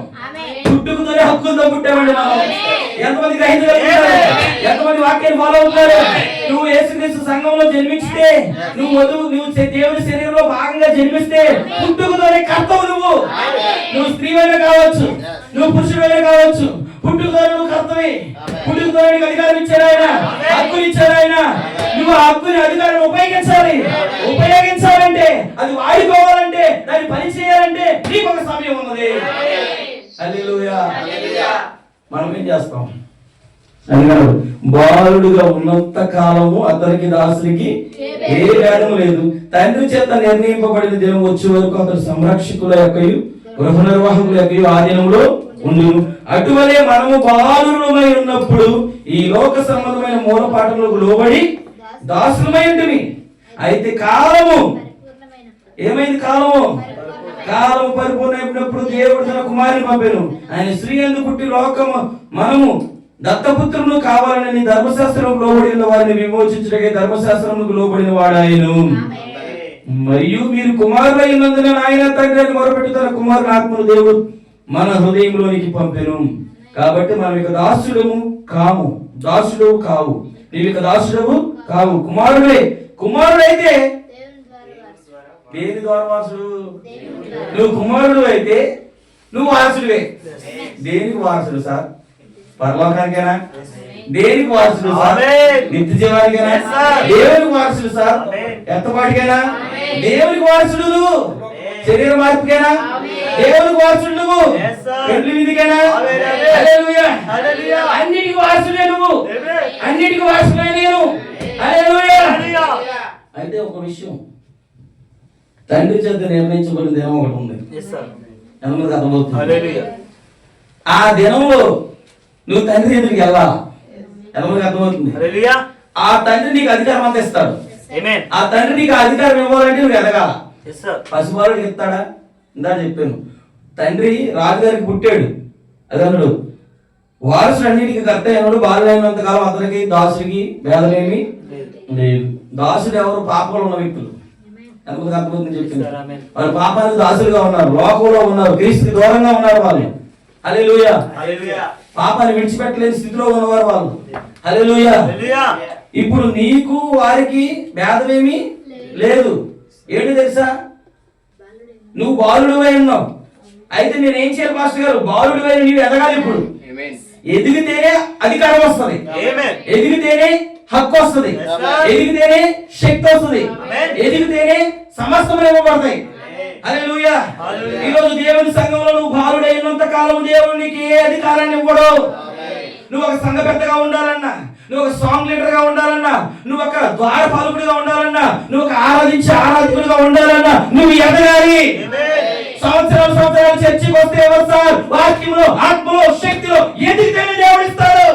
పుట్టుకతోనే హక్కులతో పుట్టామండి మనం. ఎంతమంది గ్రహించగలుగుతారు? ఎంతమంది వాక్యాన్ని ఫాలో అవుతారు? నువ్వు యేసుక్రీస్తు సంఘంలో జన్మించితే, నువ్వు దేవుని శరీరంలో భాగంగా జన్మిస్తే పుట్టుకతోనే కర్తవు. నువ్వు స్త్రీవైనా కావచ్చు, నువ్వు పురుషుడైనా కావచ్చు, పుట్టుకతో నువ్వు కర్తవి. పుట్టుకతో నీకు అధికారం ఇచ్చాడు ఆయన, హక్కులు ఇచ్చాడు ఆయన. నువ్వు ఆ హక్కుని, అధికారాన్ని ఉపయోగించాలి. ఉపయోగించాలంటే, అది వాడుకోవాలంటే, దాన్ని పని చేయాలంటే నీకు ఒక సమయం ఉన్నది. హల్లెలూయా. మనం ఏం చేస్తాం? అన్నాడు, బాలుడుగా ఉన్నంత కాలము అతనికి దాసునికి ఏ భేదం లేదు. తండ్రి చేత నిర్ణయింపబడిన దినం వచ్చే వరకు అతడు సంరక్షకుల యొక్కయు గృహ నిర్వాహకుల యొక్కయు ఆధీనంలో ఉండును. అటువలే మనము బాలురమై ఉన్నప్పుడు ఈ లోక సంబంధమైన మూలపాఠములకు లోబడి దాసులమై ఉంటిమి. అయితే కాలము ఏమైంది? కాలము పరిపూర్ణమైనప్పుడు దేవుడు తన కుమారుని పంపెను. ఆయన స్త్రీ యందు పుట్టి లోకము మనము దత్తపుత్రులు కావాలని ధర్మశాస్త్రం లోబడి ఉన్న వారిని విమోచించడానికి ధర్మశాస్త్రముకు లోబడిన వాడాయను. మరియు మీరు కుమారులైనందున ఆయన తండ్రి అని మొరపెట్టి తన కుమారుని ఆత్మను దేవుడు మన హృదయంలోనికి పంపెను. కాబట్టి మనం ఇక దాసుడము కాము, దాసుడు కావు. నీవు ఇక దాసుడము కావు, కుమారుడైతే దేని ద్వారా వారసుడు? నువ్వు కుమారుడు అయితే నువ్వు వారసుడివే. దేనికి వారసుడు సార్? పరలోకానికేనా? దేనికి వారసుడు సార్? నిత్య జీవానికేనా? దేవునికి వారసుడు సార్. ఎంతపాటికైనా దేవునికి వారసుడు నువ్వు. శరీర మార్పుకేనా? దేవునికి వారసుడు నువ్వు. పెండ్లి విందుకేనా? హల్లెలూయా. అన్నిటికి వారసుడే నువ్వు, అన్నిటికి వారసుడే నేను. హల్లెలూయా. అయితే ఒక విషయం, తండ్రి చేత నిర్ణయించబడిన దినం ఒకటి ఉంది. ఎంతమందికి అర్థమవుతుంది? ఆ దినంలో నువ్వు తండ్రి ఎదురుకి వెళ్ళాలా? ఎంతమందికి అర్థమవుతుంది? ఆ తండ్రి నీకు అధికారం అంత ఇస్తాడు. ఆ తండ్రి నీకు అధికారం ఇవ్వాలంటే నువ్వు ఎదగాల. పసిబాలుడికి ఇస్తాడా? ఇందా చెప్పాను, తండ్రి రాజుగారికి పుట్టాడు, అదన్నాడు వారసుడు అన్నిటికీ కర్త అయినాడు. బాలుడైనంత కాలం అతనికి దాసుడికి భేదమేమి లేదు. దాసుడు ఎవరు? పాపంలో ఉన్న వ్యక్తులు. ఎంతమందికి అర్థమవుతుంది చెప్పింది? వాళ్ళు పాపానికి దాసులుగా ఉన్నారు, లోకంలో ఉన్నారు, క్రీస్తుకి దూరంగా ఉన్నారు వాళ్ళు. హల్లెలూయా. పాపాన్ని విడిచిపెట్టలేని స్థితిలో ఉన్నవారు వాళ్ళు. హల్లెలూయా. ఇప్పుడు నీకు వారికి భేదమేమీ లేదు. ఏంటి తెలుసా, నువ్వు బాలుడివై ఉన్నావు. అయితే నేనేం చేయాలి పాస్టర్ గారు? బాలుడివై నీవు ఎదగాలి. ఇప్పుడు ఎదిగితేనే అధికారం వస్తుంది, ఎదిగితేనే హక్కు వస్తుంది, ఎదిగితేనే శక్తి వస్తుంది, ఎదిగితేనే సమస్తములు ఇవ్వబడతాయి. హల్లెలూయా. ఈరోజు దేవుని సంఘంలో నువ్వు బాలుడైనంత కాలం దేవుడు నీకు ఏ అధికారాన్ని ఇవ్వడు. నువ్వు ఒక సంఘ పెద్దగా ఉండాలన్నా, నువ్వు ఒక సాంగ్ లీడర్ గా ఉండాలన్నా, నువ్వు ఒక ద్వారపాలకుడిగా ఉండాలన్నా, నువ్వు ఒక ఆరాధకుడిగా ఉండాలన్నా నువ్వు ఎదగాలి. సంవత్సరాలు చర్చికి వస్తే సార్ వాక్యంలో, ఆత్మలో, శక్తిలో ఎదిగితేనే దేవుడు ఇస్తాడు.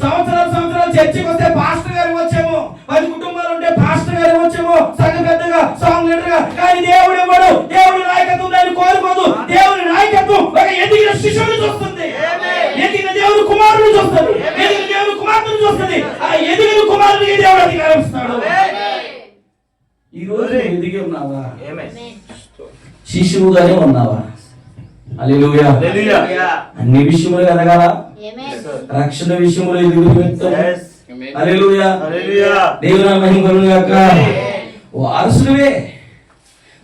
సంవత్సరాలు చర్చికి వస్తే పాస్టర్ గారు వచ్చేమో, 10 కుటుంబాలు ఉంటే పాస్టర్ గారు వచ్చేమో, సంఘ పెద్దగా, సాంగ్ లీడర్ గా, కానీ దేవుడు ఇవ్వడు. దేవుడి నాయకత్వం దాన్ని కోరుకోదు. దేవుడి నాయకత్వం ఒక ఎదిగిన శిష్యుని చూస్తుంది, ఎదిగిన దేవుడు కుమారుని చూస్తుంది, ఎదిగిన దేవుడు కుమార్తెను చూస్తుంది. ఆ ఎదిగిన కుమారునికి దేవుడు అధికారం ఇస్తాడు. ఈ రోజు ఎదిగి ఉన్నావా? శిశువుగానే ఉన్నావా? హల్లెలూయా. అన్ని విషయములు ఎదగాల, రక్షణ విషయములు ఎదుగు. హల్లెలూయా. దేవుని మహిమ కలుగును గాక. వారసుడివే,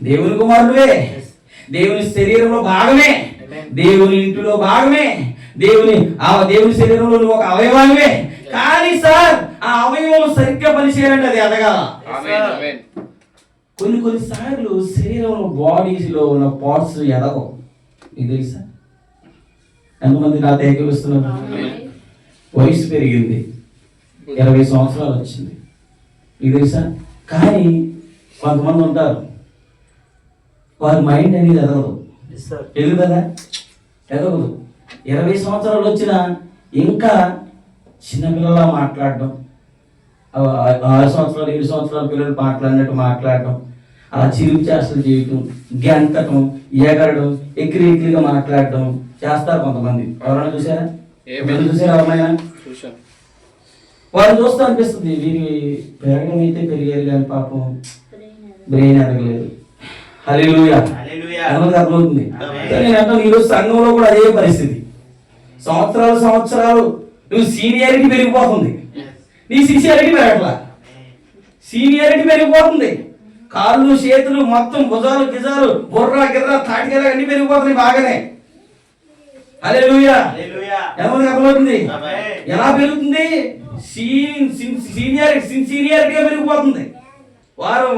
దేవుని కుమారుడివే, దేవుని శరీరంలో భాగమే, దేవుని ఇంటిలో భాగమే, దేవుని శరీరంలో నువ్వు ఒక అవయవానివే. కానీ సార్ ఆ అవయవం సరిగ్గా పనిచేయాలంటే అది ఎదగాల. కొన్నిసార్లు శరీరంలో, బాడీలో ఉన్న పార్ట్స్ ఎదగవు. ఇది తెలుసా? ఎంతమంది నా ఏకీపిస్తున్నారు? వయసు పెరిగింది, 20 సంవత్సరాలు వచ్చింది, ఇది తెలుసా? కానీ కొంతమంది ఉంటారు, వారి మైండ్ అనేది ఎదగదు. ఎదుగుతుందా? ఎదగదు. 20 సంవత్సరాలు వచ్చినా ఇంకా చిన్నపిల్లలా మాట్లాడడం, 6 సంవత్సరాలు 7 సంవత్సరాల పిల్లలు మాట్లాడినట్టు మాట్లాడడం, అలా చిరుగు చేష్టలు చేయటం, గెంతటం, ఎగరడం, ఎక్కిరిగా మాట్లాడడం చేస్తారు కొంతమంది. ఎవరైనా చూసారా? ఎవరైనా వారిని చూస్తూ అనిపిస్తుంది, వీరి పెరగడం అయితే పెరిగారు కానీ పాపం బ్రెయిన్ ఎదగలేదు. హల్లెలూయా. అర్థమవుతుంది. నేను అంటాను, ఈరోజు సంఘంలో కూడా అదే పరిస్థితి. సంవత్సరాలు నువ్వు సీనియారిటీ పెరిగిపోతుంది, నీ సిన్సియారిటీ పెరగట్లా. సీనియారిటీ పెరిగిపోతుంది, కాళ్ళు, చేతులు, మొత్తం భుజాలు, గిజాలు, బుర్ర, గిర్ర, తాటికెర అన్ని పెరిగిపోతున్నాయి బాగానే. హల్లెలూయా. ఎంతమందికి అర్థమవుతుంది? ఎలా పెరుగుతుంది? సిన్సియారిటీగా పెరిగిపోతుంది. వారం,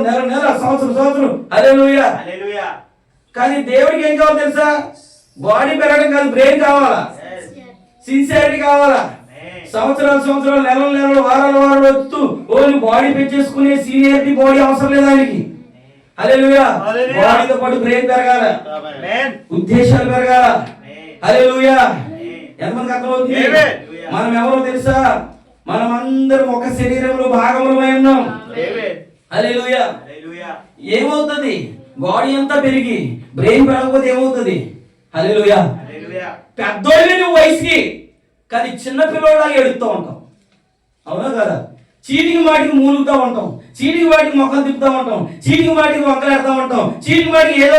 నెల, సంవత్సరం. హల్లెలూయా. కానీ దేవుడికి ఏం కావాలి తెలుసా? బాడీ పెరగడం కాదు, బ్రెయిన్ కావాలా, సిన్సియారిటీ కావాలా. సంవత్సరాలు, నెలలు, వారాలు వస్తూ ఓన్లీ బాడీ పెంచేసుకునే సీనియారిటీ బాడీ అవసరం లేదు ఆయనకి. హల్లెలూయా. బాడీతో పాటు బ్రెయిన్ పెరగాల, ఉద్దేశాలు పెరగాల. హల్లెలూయా. ఎంతమందికి అర్థమవుతుంది? మనం ఎవరో తెలుసా? మనం అందరం ఒక శరీరంలో భాగములమై ఉన్నాం. హల్లెలూయా. ఏమవుతుంది? బాడీ అంతా పెరిగి బ్రెయిన్ పెరగకపోతే ఏమవుతుంది? హల్లెలూయా. పెద్దోళ్ళే నువ్వు వయసుకి, కానీ చిన్న పిల్లలాగా ఎడుతూ ఉంటాం. అవునా కదా? చీటికి మాటికి మూలుగుతూ ఉంటాం, చీటికి వాటికి మొక్కలు తిప్పుతూ ఉంటాం, చీటికి మాటికి మొక్కలేడుతూ ఉంటాం, చీటికి మాటికి ఏదో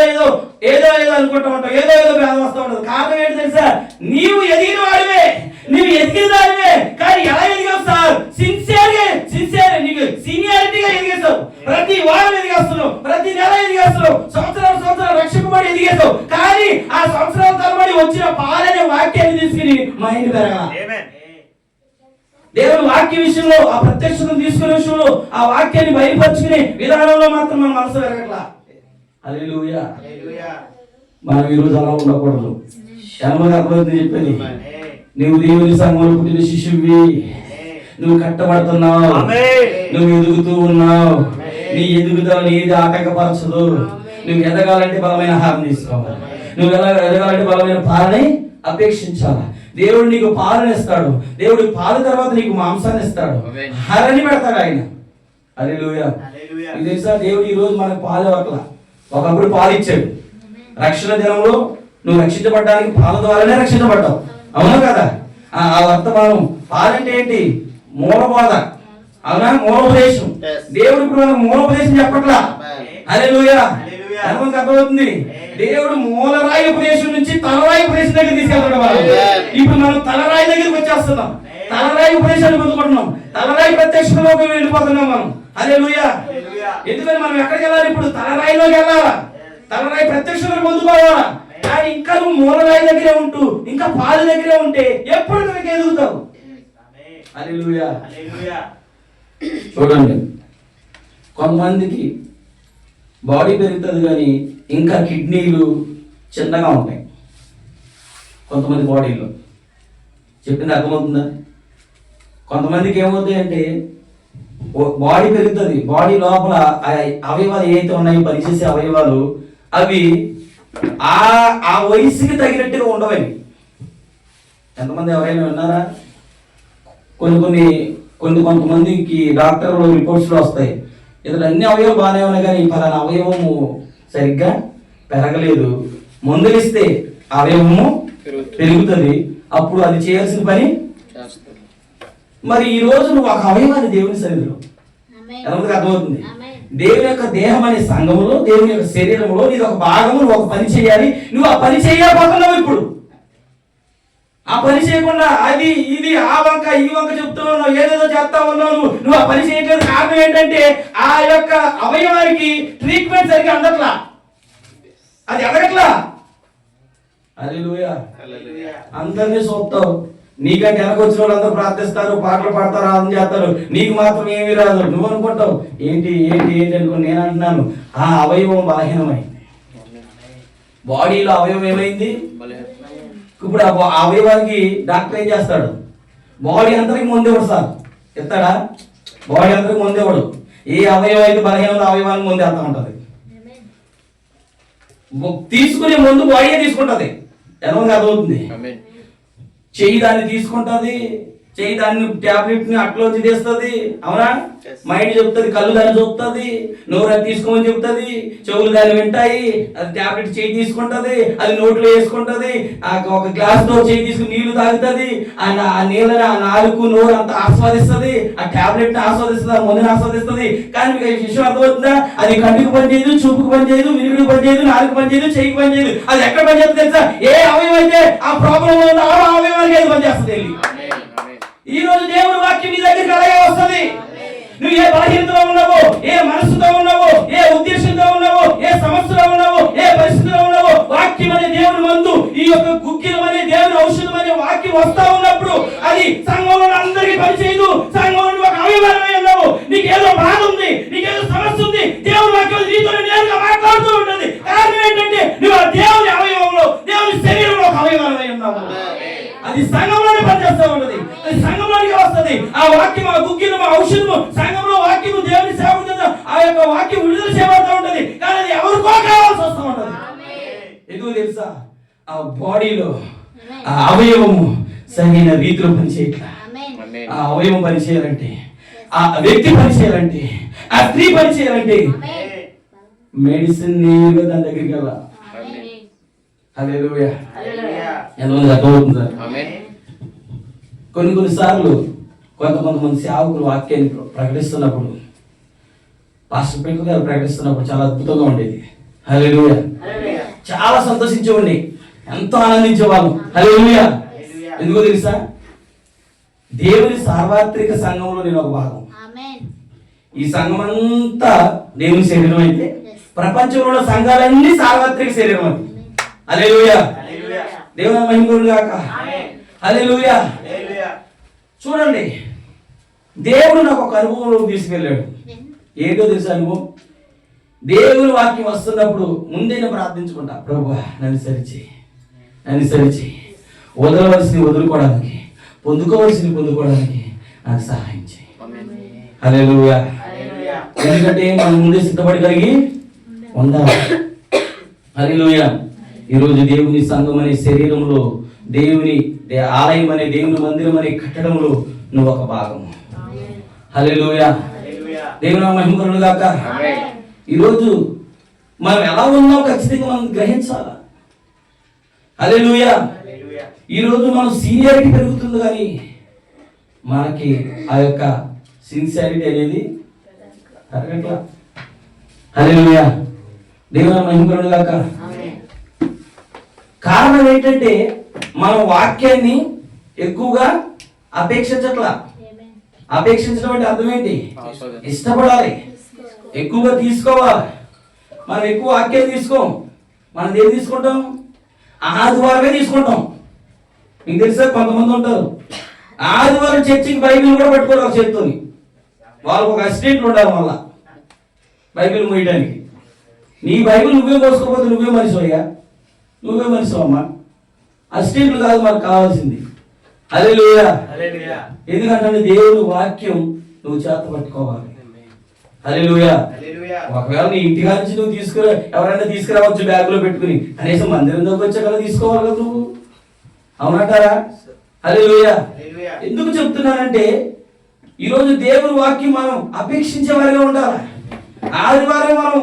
అనుకుంటూ ఉంటాం, ఏదో భేదం వస్తూ ఉంటుంది. కారణం ఏంటి తెలుసా? నీవు ఎదిగిన వాడివే, నీవు ఎదిగిన దానివే. కానీ ఎలా ఎదిగావు సార్? నీకు సీనియారిటీగా ఎదిగేస్తావు, ప్రతి వారం ఎదిగేస్తున్నావు, ప్రతి నెల ఎదిగేస్తున్నావు, సంవత్సరాలు రక్షింపబడి ఎదిగేస్తావు. కానీ ఆ సంవత్సరాల తరబడి వచ్చిన పాలనే వాక్యాన్ని తీసుకుని మైండ్ పెరగాలి. దేవుని వాక్య విషయంలో, ఆ ప్రత్యక్షతను తీసుకునే విషయంలో, ఆ వాక్యాన్ని బయలుపరుచుకునే విధానంలో మాత్రం మన మనసు పెరగట్లా. హల్లెలూయా. మనం ఈరోజు అలా ఉండకూడదు. ఎంతమంది అర్థమవుతుంది చెప్పేది? నువ్వు దేవుని సంఘంలో పుట్టిన శిశువి, నువ్వు కట్టబడుతున్నావు, నువ్వు ఎదుగుతూ ఉన్నావు. నీ ఎదుగుదలను ఏది ఆటంకపరచదు. నువ్వు ఎదగాలంటే బలమైన ఆహారం తీసుకోవాలి, నువ్వు ఎదగాలంటే బలమైన పాలని అపేక్షించాలి. దేవుడు నీకు పాలను ఇస్తాడు, దేవుడు పాలు తర్వాత నీకు మాంసాన్ని ఇస్తాడు, హరని పెడతాడు ఆయన. హల్లెలూయా. ఇది తెలుసా? దేవుడు ఈ రోజు మనకు పాలు ఇవ్వట్లా, ఒకప్పుడు పాలు ఇచ్చాడు. రక్షణ దినంలో నువ్వు రక్షించబడ్డానికి పాల ద్వారానే రక్షించబడ్డావు. అవునా కదా? ఆ వర్తమానం పాలంటే ఏంటి? మూలబోధ. అవునా? మూలోపదేశం. దేవుడు ఇప్పుడు మనకు మూలోపదేశం చెప్పట్లా. హల్లెలూయా. ఎంతమందికి అర్థమవుతుంది? దేవుడు మూలరాయి ఉపదేశం నుంచి తలరాయి ఉపదేశం దగ్గర తీసుకెళ్తాడు. ఇప్పుడు మనం తలరాయి దగ్గరికి వచ్చేస్తున్నాం. తలరాయి ఉపదేశాలు పొందుకుంటున్నాం, తలరాయి ప్రత్యక్షతలోకి వెళ్ళిపోతున్నాం మనం. హల్లెలూయా. ఎందుకని మనం ఎక్కడికి వెళ్ళాలి? ఇప్పుడు తలరాయిలోకి వెళ్ళాలా, తలరాయి ప్రత్యక్షతను పొందుకోవాలా. కానీ ఇంకా నువ్వు మూలరాయి దగ్గరే ఉంటూ ఇంకా పాలు దగ్గరే ఉంటే ఎప్పుడు నువ్వు ఎదుగుతావు? హల్లెలూయా. చూడండి, కొంతమందికి బాడీ పెరుగుతుంది కానీ ఇంకా కిడ్నీలు చిన్నగా ఉంటాయి కొంతమంది బాడీలో. చెప్పింది అర్థమవుతుందా? కొంతమందికి ఏమవుతాయి అంటే బాడీ పెరుగుతుంది, బాడీ లోపల అవయవాలు ఏవైతే ఉన్నాయో పనిచేసే అవయవాలు అవి ఆ వయసుకి తగినట్టుగా ఉండవని. ఎంతమంది ఎవరైనా విన్నారా? కొంతమందికి డాక్టర్లు రిపోర్ట్స్లో వస్తాయి, ఇతడు అన్ని అవయవాలు బాగానే ఉన్నాయి కానీ పలానా అవయవము సరిగ్గా పెరగలేదు, మందులు ఇస్తే అవయవము పెరుగుతుంది, అప్పుడు అది చేయాల్సిన పని. మరి ఈ రోజు నువ్వు ఒక అవయవాన్ని దేవుని సన్నిధిలో ఎంతమందికి అర్థమవుతుంది? దేవుని యొక్క దేహం అనే సంఘములో, దేవుని యొక్క శరీరంలో నీది ఒక భాగము, నువ్వు ఒక పని చేయాలి. నువ్వు ఆ పని చేయకపోతున్నావు. ఇప్పుడు ఆ పని చేయకుండా అది ఇది ఆ వంక ఈ వంక చెప్తూ ఉన్నావు, ఏదేదో చేస్తా ఉన్నావు. నువ్వు ఆ పని చేయట్లేదు. కారణం ఏంటంటే ఆ యొక్క అవయవానికి ట్రీట్మెంట్ సరిగ్గా అందట్లా, అది ఎదగట్లా. హల్లెలూయా. అందరినీ చూస్తావు, నీకంటే వెనక వచ్చిన వాళ్ళందరూ ప్రార్థిస్తారు, పాటలు పాడతారు, ఆనందం చేస్తారు, నీకు మాత్రం ఏమీ రాదు. నువ్వు అనుకుంటావు ఏంటి ఏంటి ఏంటి అనుకో. నేను అంటున్నాను, ఆ అవయవం బలహీనమైంది. బాడీలో అవయవం ఏమైంది? ఇప్పుడు ఆ అవయవానికి డాక్టర్ ఏం చేస్తాడు? బాడీ అందరికి ముందేవాడు సార్ ఎత్తాడా? బాడీ అందరికి ముందేవాడు. ఏ అవయవం అయితే బలహీన అవయవానికి ముందే అంత ఉంటుంది. తీసుకునే ముందు బాడీ తీసుకుంటది. ఎలా అర్థమవుతుంది? చెయ్యి దాన్ని తీసుకుంటది, చెయ్యి దాన్ని టాబ్లెట్ ని అట్లోంచి తీస్తుంది. అవునా? మైండ్ చెప్తుంది, కళ్ళు దాన్ని చూస్తుంది, నోరు అది తీసుకోమని చెప్తుంది, చెవులు దాన్ని వింటాయి, అది టాబ్లెట్ చెయ్యి తీసుకుంటది, అది నోట్లో వేసుకుంటది, ఒక గ్లాస్ తో చెయ్యి తీసుకుని నీళ్లు తాగుతుంది, ఆ నీళ్ళని ఆ నాలుగు నోరు అంతా ఆస్వాదిస్తుంది, ఆ టాబ్లెట్ ని ఆస్వాదిస్తుంది, ఆ మందుని ఆస్వాదిస్తుంది. కానీ మీకు విషయం అర్థమవుతుందా? అది కంటికి పని చేయదు, చూపుకు పని చేయదు, వినికిడికి పని చేయదు, నాలుగు పని చేయదు, చెయ్యికి పని చేయదు. అది ఎక్కడ పని చేస్తుంది తెలుసా? ఏ అవయవం అయితే ఆ ప్రాబ్లం ఉందో ఆ అవయవానికి అది పని చేస్తుంది. ఈ రోజు దేవుడి వాక్యం నీ దగ్గరికి అలాగే వస్తుంది. నువ్వు ఏ బలహీనతలో ఉన్నావో, ఏ మనస్సుతో ఉన్నావో, ఏ ఉద్దేశంతో ఉన్నావో, ఏ సమస్యలో ఉన్నావో, ఏ పరిస్థితిలో ఉన్నావో, వాక్యం అనే దేవుని మందు, ఈ యొక్క గుగ్గిలం అనే దేవుని ఔషధం అనే వాక్యం వస్తా ఉన్నప్పుడు అది సంఘంలో అందరికీ పనిచేయదు. సంఘంలో ఒక అవయవమే ఉన్నావు, నీకేదో బాధ ఉంది, నీకేదో సమస్య ఉంది, దేవుని వాక్యం నీతో నేరుగా మాట్లాడుతూ ఉంటుంది. కారణం ఏంటంటే నువ్వు ఆ దేవుని అవయవంలో, దేవుని శరీరంలో ఒక అవయవమే ఉన్నావు. అది సంఘంలోనే పనిచేస్తూ ఉంటది, అది సంఘంలోనికి వస్తుంది. ఆ వాక్యం, ఆ గుగ్గిలం, ఆ ఔషధము, సంఘంలో వాక్యము, దేవుని సేవ ఆ యొక్క వాక్యం విడుదల చేయబడుతూ ఉంటది. కానీ అది ఎవరికో కావాల్సి వస్తూ ఉంటది. ఎందుకు తెలుసా? ఆ బాడీలో ఆ అవయవము సరైన రీతిలో పనిచేయట్లా. ఆ అవయవం పనిచేయాలంటే, ఆ వ్యక్తి పనిచేయాలంటే, ఆ స్త్రీ పనిచేయాలంటే మెడిసిన్ నేరుగా దాని దగ్గరికి వెళ్ళాలి. హల్లెలూయా. ఎంతమంది అర్థమవుతుంది సార్? కొన్నిసార్లు కొంతమంది సేవకులు వాక్యాన్ని ప్రకటిస్తున్నప్పుడు, పాస్టర్ పీటర్ గారు ప్రకటిస్తున్నప్పుడు చాలా అద్భుతంగా ఉండేది. హల్లెలూయా. చాలా సంతోషించేవాడిని, ఎంతో ఆనందించేవాళ్ళం. హల్లెలూయా. ఎందుకో తెలుసా? దేవుని సార్వత్రిక సంఘంలో నేను ఒక భాగం. ఈ సంఘం అంతా దేవుని శరీరం అయితే ప్రపంచంలో ఉన్న సంఘాలన్నీ సార్వత్రిక శరీరం అది. హల్లెలూయా. దేవుని మహిమ గాక. హల్లెలూయా. చూడండి, దేవుడు నాకు ఒక అనుభవంలోకి తీసుకెళ్ళాడు. ఏంటో తెలుసా అనుభవం? దేవుని వాక్యం వస్తున్నప్పుడు ముందే నేను ప్రార్థించుకుంటా, ప్రభువా నన్ను సరిచేయి, నన్ను సరిచేయి, వదలవలసినవి వదులుకోవడానికి, పొందుకోవలసినవి పొందుకోవడానికి నాకు సహాయం చేయి. హల్లెలూయా. ఎందుకంటే మనం ముందే సిద్ధపడి కలిగి ఉండాలి. హల్లెలూయా. ఈరోజు దేవుని సంఘం అనే శరీరంలో, దేవుని ఆలయం అనే దేవుని మందిరం అనే కట్టడంలో నువ్వు ఒక భాగము. హల్లెలూయా. దేవుని మహిమ కలుగును గాక. ఈరోజు మనం ఎలా ఉన్నాం ఖచ్చితంగా మనం గ్రహించాలి. హల్లెలూయా. ఈరోజు మనం సీనియారిటీ పెరుగుతుంది కానీ మనకి ఆ యొక్క సిన్సియారిటీ అనేది పెరగట్లా. హల్లెలూయా. దేవుని మహిమ కలుగును గాక. కారణం ఏంటంటే మనం వాక్యాన్ని ఎక్కువగా అపేక్షించట్లా. అపేక్షించడం అంటే అర్థం ఏంటి? ఇష్టపడాలి, ఎక్కువగా తీసుకోవాలి. మనం ఎక్కువ వాక్యాలు తీసుకోం. మనం ఏం తీసుకుంటాం? ఆదివారమే తీసుకుంటాం. మీకు తెలుసా, కొంతమంది ఉంటారు ఆదివారం చర్చికి బైబిల్ కూడా పట్టుకోరు ఒక చేతితోని. వాళ్ళకు ఒక అసిస్టెంట్లు ఉండాలి మళ్ళా బైబిల్ మోయడానికి. నీ బైబిల్ నువ్వే మోసుకోకపోతే నువ్వే మనిషి అయ్యా, నువ్వే మనిషి అమ్మా. అసిస్టెంట్లు కాదు మనకు కావాల్సింది. హల్లెలూయా. ఎందుకంటే దేవుని వాక్యం నువ్వు చేత పట్టుకోవాలి. హల్లెలూయా. ఒకవేళ నీ ఇంటిగా నుంచి నువ్వు ఎవరైనా తీసుకురావచ్చు బ్యాగులో పెట్టుకుని, కనీసం మందిరం దగ్గర వచ్చా కదా తీసుకోవాలి కదా నువ్వు. అవునంటారా? హల్లెలూయా. ఎందుకు చెప్తున్నానంటే ఈరోజు దేవుని వాక్యం మనం అపేక్షించే వారిగా ఉండాలి. ఆదివారం మనం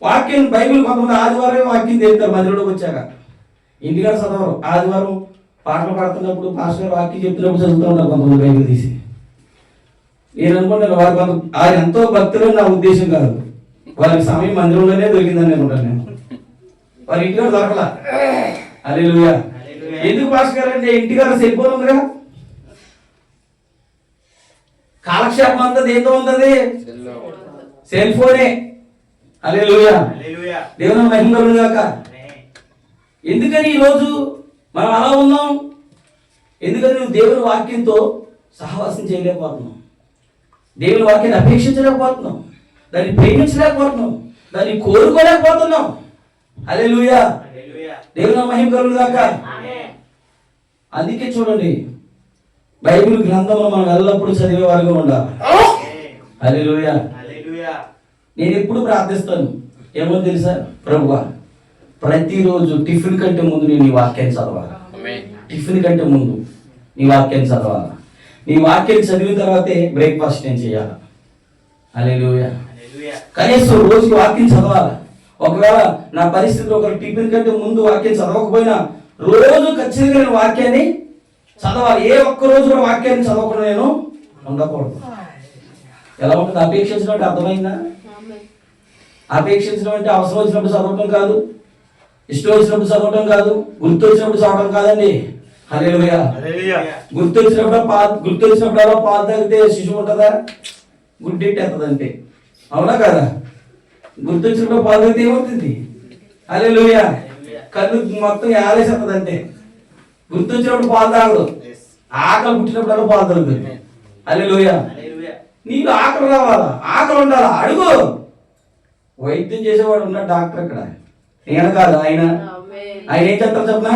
వాక్యం బైబిల్ కొంతమంది ఆదివారం వాక్యం తెస్తారు మందిరంలోకి వచ్చాక, ఇంటికాడ చదవరు. ఆదివారం పాటలు పాడుతున్నప్పుడు పాస్టర్ గారు వాక్యం చెప్తున్నప్పుడు చదువుతూ ఉంటారు కొంతమంది బైబిల్ తీసి. నేను అనుకుంటాను వారు ఎంతో భక్తులు నా ఉద్దేశం కాదు, వారికి సమయం మందిరంలోనే దొరికిందని అనుకుంటాను నేను. వారి ఇంటికాడ దొరకలా. హల్లెలూయా. ఎందుకు పాస్టర్ గారు అంటే ఇంటికాడ సెల్ ఫోన్ ఉందిగా, కాలక్షేపం అంతా దేంతో ఉంది? సెల్ ఫోనే. హల్లెలూయా. దేవుని మహిమ కలుగును గాక. ఎందుకని ఈరోజు మనం అలా ఉన్నాం? ఎందుకని నువ్వు దేవుని వాక్యంతో సహవాసం చేయలేకపోతున్నాం, దేవుని వాక్యాన్ని అపేక్షించలేకపోతున్నాం, దాన్ని ప్రేమించలేకపోతున్నాం, దాన్ని కోరుకోలేకపోతున్నాం. హల్లెలూయా. దేవుని మహిమ కలుగును గాక. అందుకే చూడండి, బైబిల్ గ్రంథంలో మనం ఎల్లప్పుడూ చదివే వారిగా ఉండాలి. హల్లెలూయా. నేను ఎప్పుడు ప్రార్థిస్తాను ఏమో తెలుసా? ప్రభువా, ప్రతిరోజు టిఫిన్ కంటే ముందు నేను నీ వాక్యాన్ని చదవాలి. టిఫిన్ కంటే ముందు నీ వాక్యాన్ని చదవాలి. నీ వాక్యాన్ని చదివిన తర్వాతే బ్రేక్ఫాస్ట్ నేను చేయాలి. హల్లెలూయా. కనీసం రోజుకి వాక్యం చదవాలి. ఒకవేళ నా పరిస్థితిలో ఒక టిఫిన్ కంటే ముందు వాక్యం చదవకపోయినా రోజు ఖచ్చితంగా నేను వాక్యాన్ని చదవాలి. ఏ ఒక్క రోజు కూడా వాక్యాన్ని చదవకుండా నేను ఉండకూడదు. ఎలా ఉంటుంది? అపేక్షించడం అంటే అర్థమైందా? అపేక్షించడం అంటే అవసరం వచ్చినప్పుడు చదవటం కాదు, ఇష్టం వచ్చినప్పుడు చదవటం కాదు, గుర్తు వచ్చినప్పుడు చదవటం కాదండి. హల్లెలూయా. గుర్తు వచ్చినప్పుడు పాలు తాగితే శిశువు ఉంటుందా? గుడ్డెట్టేస్తుంది అంతే. అవునా కదా? గుర్తు వచ్చినప్పుడు పాలు తాగితే ఏమవుతుంది? హల్లెలూయా. కళ్ళు మొత్తం ఆలేసేస్తుంది అంతే. గుర్తు వచ్చినప్పుడు పాలు తాగదు, ఆకలి పుట్టినప్పుడు పాలు తాగుతుంది. హల్లెలూయా. నీకు ఆకలి రావాలా? ఆకలి ఉండాలా? అడుగు. వైద్యం చేసేవాడు ఉన్నాడు డాక్టర్ ఇక్కడ, నేను కాదు ఆయన. ఆయన ఏం చెప్తారు చెప్పనా?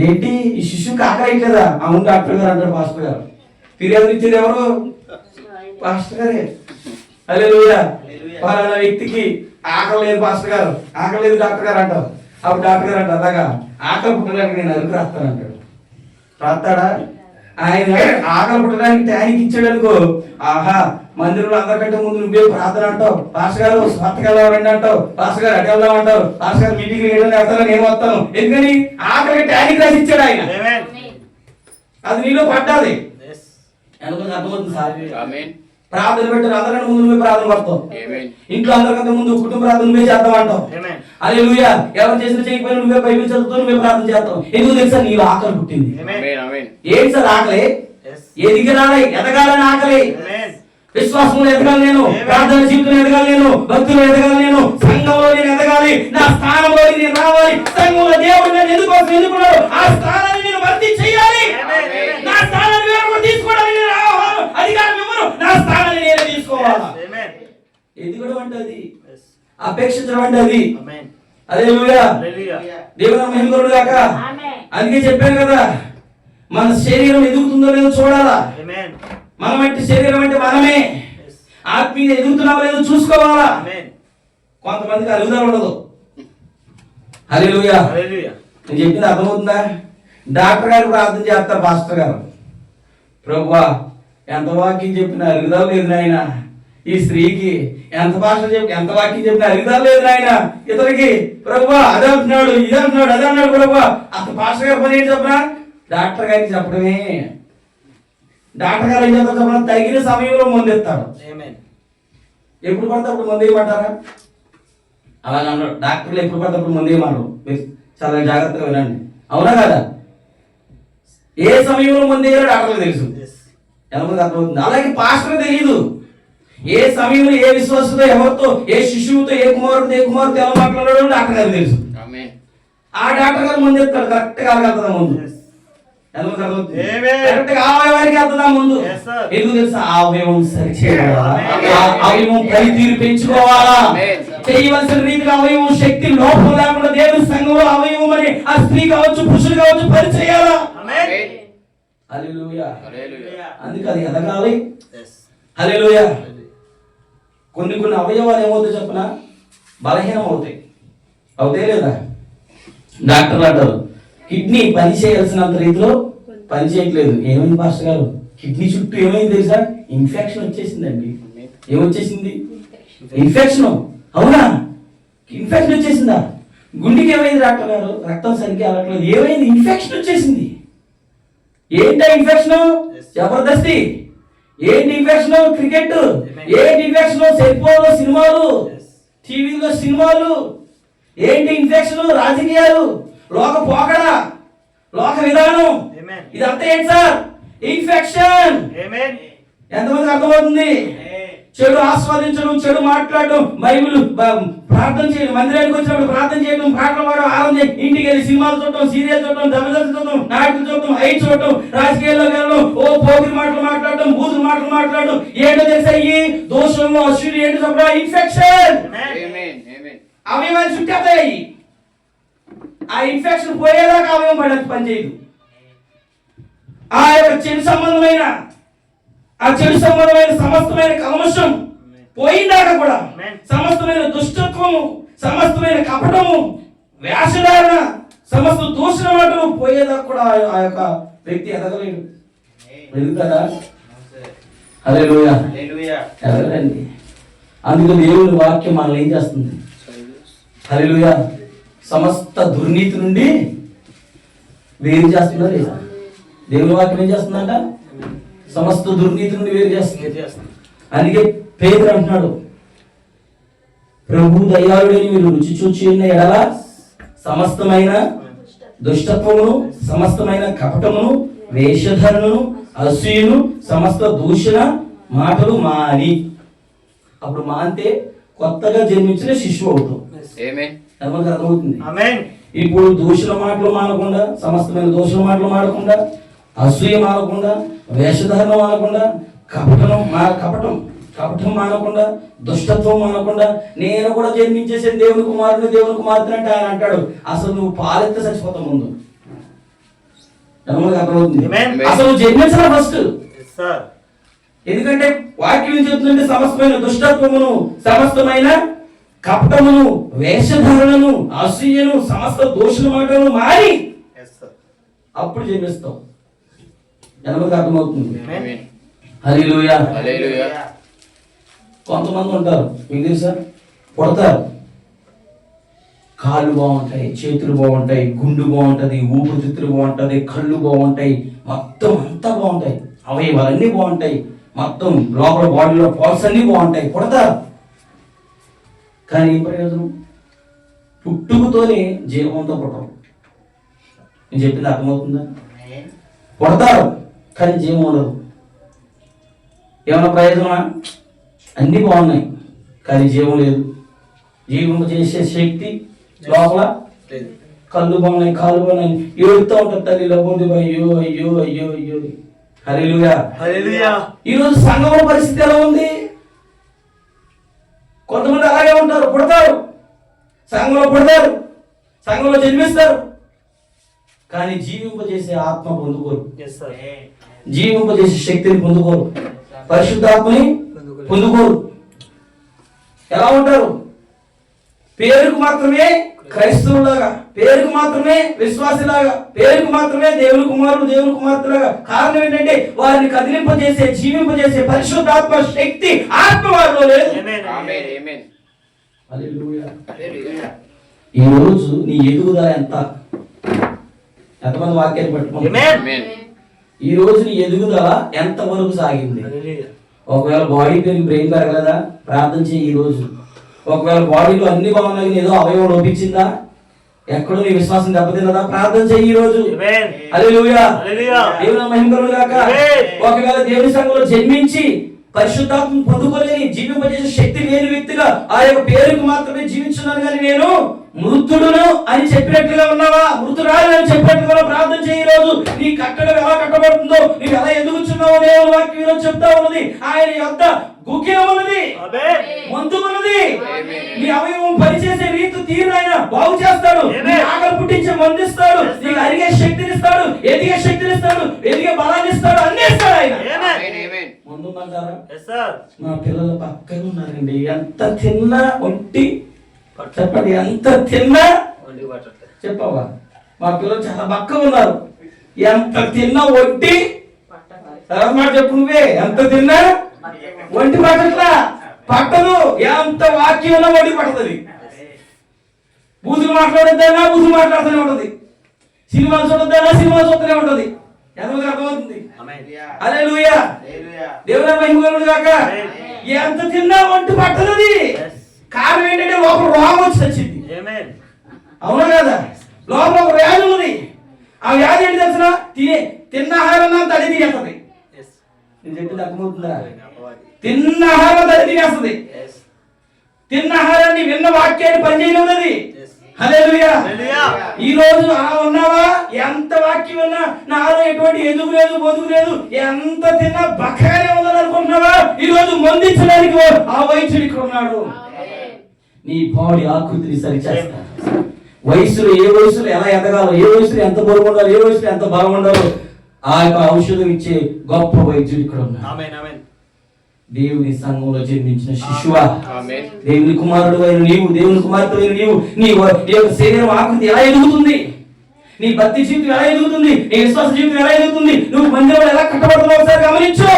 ఏంటి ఈ శిశువుకి ఆకలి అయ్యలేదా? అవును డాక్టర్ గారు అంటారు. పాస్టర్ గారు ఫిర్యాదు ఇచ్చేది ఎవరు? పాస్టర్ గారే. హల్లెలూయా. పలానా వ్యక్తికి ఆకలి లేదు పాస్టర్ గారు, ఆకలి లేదు డాక్టర్ గారు అంటారు. అప్పుడు డాక్టర్ గారు అంటారు, అలాగా ఆకలి పుట్టడానికి నేను అరుగు రాస్తాను అంటాడు. రాస్తాడా? ఆయన ఆకలి పుట్టడానికి ట్యాంక్ ఇచ్చాడు అనుకో, ఆహా మందిరంలో అందరికంటే ముందు నువ్వే ప్రార్థన అంటావు, పాస్టర్ గారు స్వార్థకి వెళ్ళాలండి అంటావు, పాస్టర్ గారు అటు వెళ్దామంటారు, పాస్టర్ గారు మీటింగ్ వెళ్తాను నేను వస్తాను. ఎందుకని? ఆకలికి ట్యాంక్ రాసి ఇచ్చాడు ఆయన. అది నీలో పడ్డాది. ఎందుకంటే అర్థమవుతుంది సార్. ప్రార్థన పెట్టారు, అందరికంటే ముందు నువ్వే ప్రార్థన పడతావు. ఇంట్లో అందరికంటే ముందు కుటుంబ ప్రార్థన నువ్వే చేద్దాం అంటావు. హల్లెలూయా. ఎవరు చేసిన చేయకపోయినా నువ్వే బైబిల్ చదువుతావు, నువ్వే ప్రార్థన చేస్తావు. ఎందుకు తెలుసా? నీలో ఆకలి పుట్టింది. ఏంటి సార్ ఆకలి? ఎదగాలని ఆకలి. విశ్వాసంలో ఎదగాలి నేను, ప్రార్థన జీవితంలో ఎదగాలి నేను, భక్తులు ఎదగాలి నేను, సంఘంలో నేను ఎదగాలి, నా స్థానంలో నేను రావాలి. సంఘంలో దేవుడు నేను ఎందుకున్నాడు? ఆ స్థానాన్ని నేను భర్తీ చేయాలి. నా స్థానాన్ని వేరొకరు తీసుకోవడానికి నేను అధికారం ఇవ్వను, నా స్థానాన్ని నేను తీసుకోవాలి. ఎదగడం అంటే అది, అపేక్షించడం అంటే అది. హల్లెలూయా. దేవుని మహిమ కలుగును గాక. అందుకే చెప్పాను కదా, మన శరీరం ఎదుగుతుందో లేదో చూడాలా. మనం అంటే శరీరం అంటే మనమే. ఆత్మీయ ఎదుగుతున్నావో లేదో చూసుకోవాలా. కొంతమందికి అరుగుదల ఉండదు. హల్లెలూయా. నేను చెప్పింది అర్థమవుతుందా? డాక్టర్ గారు ప్రార్థన చేస్తారు, పాస్టర్ గారు ప్రభువా ఎంత వాక్యం చెప్పినా అరుగుదల లేదు నాయన, ఈ స్త్రీకి ఎంత వాక్యం చెప్పినా అరుగుదల లేదు నాయన, ఇతనికి ప్రభువా అదే అంటున్నాడు, ఇది అంటున్నాడు, అదే అన్నాడు ప్రభువా. అసలు పాస్టర్ గారు పని ఏంటి చెప్పనా? డాక్టర్ గారికి చెప్పడమే. డాక్టర్ గారు ఏం చెప్తారు చెప్పనా? తగిన సమయంలో మందు ఇస్తాడు. ఎప్పుడు పడితే అప్పుడు మందు వేయమంటారా? అలాగే అన్నాడు. డాక్టర్లు ఎప్పుడు పడితే అప్పుడు మందు వేయమన్నారు. మీరు చాలా జాగ్రత్తగా వినండి. అవునా కదా? ఏ సమయంలో మందు వేయాలో డాక్టర్లు తెలుసు. ఎంతమంది అర్థమవుతుంది? అలాగే పాస్టర్ తెలియదు ఏ సమయంలో ఏ విశ్వాసంతో ఎవరితో ఏ శిశువుతో ఏ కుమారుడితో ఎలా మాట్లాడాడో డాక్టర్ గారు తెలుసు. ఆ డాక్టర్ గారు ముందు చెప్తాడు కరెక్ట్ గా వెళ్తుందా ముందు, కరెక్ట్ గా అవయవానికి వెళ్తుందా ముందు. ఎందుకు తెలుసా? అవయవం సరి చేయాలా, అవయవం పనితీరు పెంచుకోవాలా, చేయవలసిన రీతిగా అవయవం శక్తి లోపం లేకుండా దేవుని సంఘంలో అవయవం అని ఆ స్త్రీ కావచ్చు పురుషుడు కావచ్చు పని చేయాలా. హల్లెలూయా. అందుకే అది ఎదగాలి. హల్లెలూయా. కొన్ని అవయవాలు ఏమవుతాయి చెప్పనా? బలహీనం అవుతాయి లేదా? డాక్టర్లు అంటారు కిడ్నీ పని చేయాల్సినంత రీతిలో పని చేయట్లేదు. ఏమైంది పాస్టర్ గారు? కిడ్నీ చుట్టూ ఏమైంది తెలుసా? ఇన్ఫెక్షన్ వచ్చేసిందండి. ఏమొచ్చేసింది? ఇన్ఫెక్షన్. అవునా? ఇన్ఫెక్షన్ వచ్చేసిందా? గుండెకి ఏమైంది డాక్టర్ గారు? రక్తం సరిగ్గా వెళ్ళట్లేదు. ఏమైంది? ఇన్ఫెక్షన్ వచ్చేసింది. ఏంటా ఇన్ఫెక్షన్? జబర్దస్తి. ఏంటి ఇన్ఫెక్షన్? క్రికెట్. ఏంటి ఇన్ఫెక్షన్? సెల్ ఫోన్లో సినిమాలు, టీవీలో సినిమాలు. ఏంటి ఇన్ఫెక్షన్? రాజకీయాలు, లోక పోకడ, లోక విధానం. ఇదంతా ఏంటి సార్? ఇన్ఫెక్షన్. ఎంతమంది అర్థమవుతుంది? చెడు ఆస్వాదించడం, చెడు మాట్లాడడం, బైబిల్ ప్రార్థన చేయడం, మందిరానికి వచ్చినప్పుడు ప్రార్థన చేయడం, పాటలు పాడడం, ఆనందం చేయడం, ఇంటికి వెళ్ళి సినిమాలు చూడటం, సీరియల్ చూడటం, జబర్దస్త్ చూడటం, నాటకం చూడటం, హైట్ చూడటం, రాజకీయాల్లోకి వెళ్ళడం, పోగిరి మాటలు మాట్లాడటం, బూతులు మాటలు మాట్లాడడం. ఏంటో తెలుసా? ఈ దోషంలో అశ్విని ఏంటో చెప్పడం? ఇన్ఫెక్షన్. అవయవాలు చుట్టేస్తాయి. ఆ ఇన్ఫెక్షన్ పోయేదాకా అవయవం పని చేయదు. ఆ యొక్క చెడు సంబంధమైన సమస్తమైన కల్మషం పోయిందాక కూడా, సమస్తమైన దుష్టత్వము, సమస్తమైన కపటము, వేషధారణ, సమస్త దూషణ మాటలు పోయేదాకా కూడా ఆ యొక్క వ్యక్తి ఎదగలేడు. ఎదుగుతాడా? హల్లెలూయా. ఎదగలండి. అందుకే దేవుని వాక్యం మనల్ని ఏం చేస్తుంది? హల్లెలూయా. సమస్త దుర్నీతి నుండి వేరు చేస్తుందా లేదా? దేవుని వాక్యం ఏం చేస్తుందంట? సమస్త దుర్నీతి నుండి వేరు చేస్తుంది. అందుకే పేతురు అంటున్నాడు, ప్రభు దయాళుడని మీరు రుచి చూచి ఉన్న ఎడల సమస్తమైన దుష్టత్వమును, సమస్తమైన కపటమును, వేషధరణను, అసూయను, సమస్త దూషణ మాటలు మాని. అప్పుడు మాంతే కొత్తగా జన్మించిన శిశువు అవుతాం. ఎవరికి అర్థమవుతుంది? ఇప్పుడు దూషణ మాటలు మానకుండా, సమస్తమైన దూషణ మాటలు మానకుండా, అసూయ మానకుండా, వేషధారణ మానకుండా, కపటం మానకుండా, దుష్టత్వం మానకుండా, నేను కూడా జన్మించేసాను దేవుని కుమార్తె అంటే ఆయన అంటాడు. అసలు నువ్వు పాలెత్త చచ్చిపోతావు ముందు. ఎవరికి అర్థమవుతుంది? అసలు నువ్వు జన్మించరా ఫస్ట్. ఎందుకంటే వాక్యం చెప్తుంటే సమస్తమైన దుష్టత్వమును, సమస్తమైన కపటమును, వేషధారణను, అసూయను, సమస్త దోషణ మాటలను మారి అప్పుడు జన్మిస్తావు. ఎవరికి అర్థమవుతుంది? హల్లెలూయా. కొంతమంది ఉంటారు, మీకు తెలుసా, పుడతారు, కాళ్ళు బాగుంటాయి, చేతులు బాగుంటాయి, గుండు బాగుంటుంది, ఊపిరితిత్తులు బాగుంటుంది, కళ్ళు బాగుంటాయి, మొత్తం అంతా బాగుంటాయి, అవయవాలన్నీ బాగుంటాయి, మొత్తం లోపల బాడీలో పార్ట్స్ అన్నీ బాగుంటాయి, పుడతారు. కానీ ఏం ప్రయోజనం? పుట్టుకతోనే జీవంతో పుట్టరు. నేను చెప్పింది అర్థమవుతుందా? పుడతారు కానీ జీవం ఉండదు. ఏమైనా ప్రయోజనమా? అన్నీ బాగున్నాయి కానీ జీవం లేదు. జీవం చేసే శక్తి లోపల. కళ్ళు బాగున్నాయి, కాళ్ళు బాగున్నాయి, ఏడుతూ ఉంటారు తల్లి లోపలి, అయ్యో అయ్యో అయ్యో అయ్యో. హల్లెలూయా. ఈరోజు సంఘం పరిస్థితి ఎలా ఉంది? కొంతమంది అలాగే ఉంటారు, పుడతారు, సంఘంలో జన్మిస్తారు, కానీ జీవింపజేసే ఆత్మ పొందుకోరు, జీవింపజేసే శక్తిని పొందుకోరు, పరిశుద్ధాత్మని పొందుకోరు. ఎలా ఉంటారు? పేరుకు మాత్రమే క్రైస్తవులాగా, పేరుకు మాత్రమే విశ్వాసిలాగా, పేరుకు మాత్రమే దేవుని కుమారుడు, దేవుని కుమార్తెలాగా. కారణం ఏంటంటే వారిని కదిలింపజేసే, జీవింపజేసే పరిశుద్ధాత్మ శక్తి ఆత్మ వారిలో లేదు. ఈ రోజు నీ ఎదుగుదల ఎంతమంది వాక్యాన్ని పట్టుకుంటారు? ఈ రోజు నీ ఎదుగుదల ఎంత వరకు సాగింది? ఒకవేళ బాడీ పెరిగి బ్రెయిన్ పెరగలేదా? ప్రార్థన చేయి ఈ రోజు. ఒకవేళ బాడీలో అన్ని బాగున్నాయి, ఏదో అవయవం లోపించిందా? ఎక్కడో నీ విశ్వాసం దెబ్బతిన్నదా? ప్రార్థన చెయ్యి ఈ రోజు. హల్లెలూయా. దేవుని మహిమ కలుగును గాక. ఒకవేళ దేవుని సంఘంలో జన్మించి పరిశుద్ధాత్మ పొందుకోలేని, జీవింపజేసే శక్తి లేని వ్యక్తిగా ఆ యొక్క పేరుకు మాత్రమే జీవించున్నాను కానీ నేను మృతుడును అని చెప్పినట్లుగా ఉన్నావా? మృతురాలు అని చెప్పినట్లుగా ప్రార్థన చేయి. ఈ రోజు నీ కట్టడం ఎలా కట్టబడుతుందో, నీవు ఎలా ఎదుగుచున్నావో దేవుని వాక్యం ఈరోజు చెప్తా ఉన్నది. ఆయన యొక్క గుగ్గిలం ఉన్నది, మందు ఉన్నది. నీ అవయవం పనిచేసే రీతి తీరు ఆయన బాగు చేస్తాడు. నీ ఆకలి పుట్టించే మందిస్తాడు, నీకు అరిగే శక్తినిస్తాడు, ఎదిగే శక్తినిస్తాడు, ఎదిగే బలాన్ని ఇస్తాడు, అన్ని ఇస్తాడు ఆయన. ముందుంటారా? మా పిల్లల పక్కన ఉన్నారండి. ఎంత తిన్నా ఒంటి చెప్పండి, ఎంత తిన్నా చెప్పవా? మా పిల్లలు చాలా బక్కగా ఉన్నారు. ఎంత తిన్నా ఒంటి మాట చెప్పు నువ్వే. ఎంత తిన్నా ఒంటి పట్టట్లా, పట్టదు. ఎంత వాక్యం ఉన్నా ఒంటి పట్టదు. బూతులు మాట్లాడొద్దన్నా బూతులు మాట్లాడుతూనే ఉంటది. సినిమాలు చూడొద్దన్నా సినిమాలు చూస్తూనే ఉంటది. ఎంతమంది అర్థమవుతుంది? హల్లెలూయా. దేవుని మహిమ కలుగును గాక. ఎంత తిన్నా ఒంటి పట్టదు. కారణం ఏంటంటే లోపల రోగం వచ్చి వచ్చింది. అవునా కదా? లోపల ఒక వ్యాధి ఉన్నది. ఆ వ్యాధి ఏంటి తెలిసిన? తిన్న ఆహారం తడి తినేస్తుంది. నేను చెప్పింది అర్థమవుతుందా? తిన్న ఆహారం తడి తినేస్తుంది. తిన్న ఆహారాన్ని విన్న వాక్యాన్ని పనిచేయనున్నది. హల్లెలూయా. ఈ రోజు అలా ఉన్నావా? ఎంత వాక్యం ఉన్నా నాలో ఎటువంటి ఎదుగు లేదు, బొదుగు లేదు, ఎంత తిన్నా బక్కగానే ఉందని అనుకుంటున్నావా? ఈ రోజు మందించడానికి ఆ వైద్యుడు ఇక్కడ ఉన్నాడు. నీ బాడీ ఆకృతిని సరిచేస్తా. వయసులో ఏ వయసులో ఎలా ఎదగాలో, ఏ వయసులో ఎంత బరువు ఉండాలో, ఏ వయసులో ఎంత బలం ఉండాలో ఆ యొక్క ఔషధం ఇచ్చే గొప్ప వైద్యుడు ఇక్కడ ఉన్నాడు. దేవుని సంఘంలో జన్మించిన శిశువా, దేవుని కుమారుడు అయిన నీవు, దేవుని కుమార్తె అయిన నీవు, నీ యొక్క శరీరం ఆకృతి ఎలా ఎదుగుతుంది? నీ భక్తి జీవితం ఎలా ఎదుగుతుంది? నీ విశ్వాస జీవితం ఎలా ఎదుగుతుంది? నువ్వు మందిరంలో ఎలా కట్టబడుతున్నావు ఒకసారి గమనించు.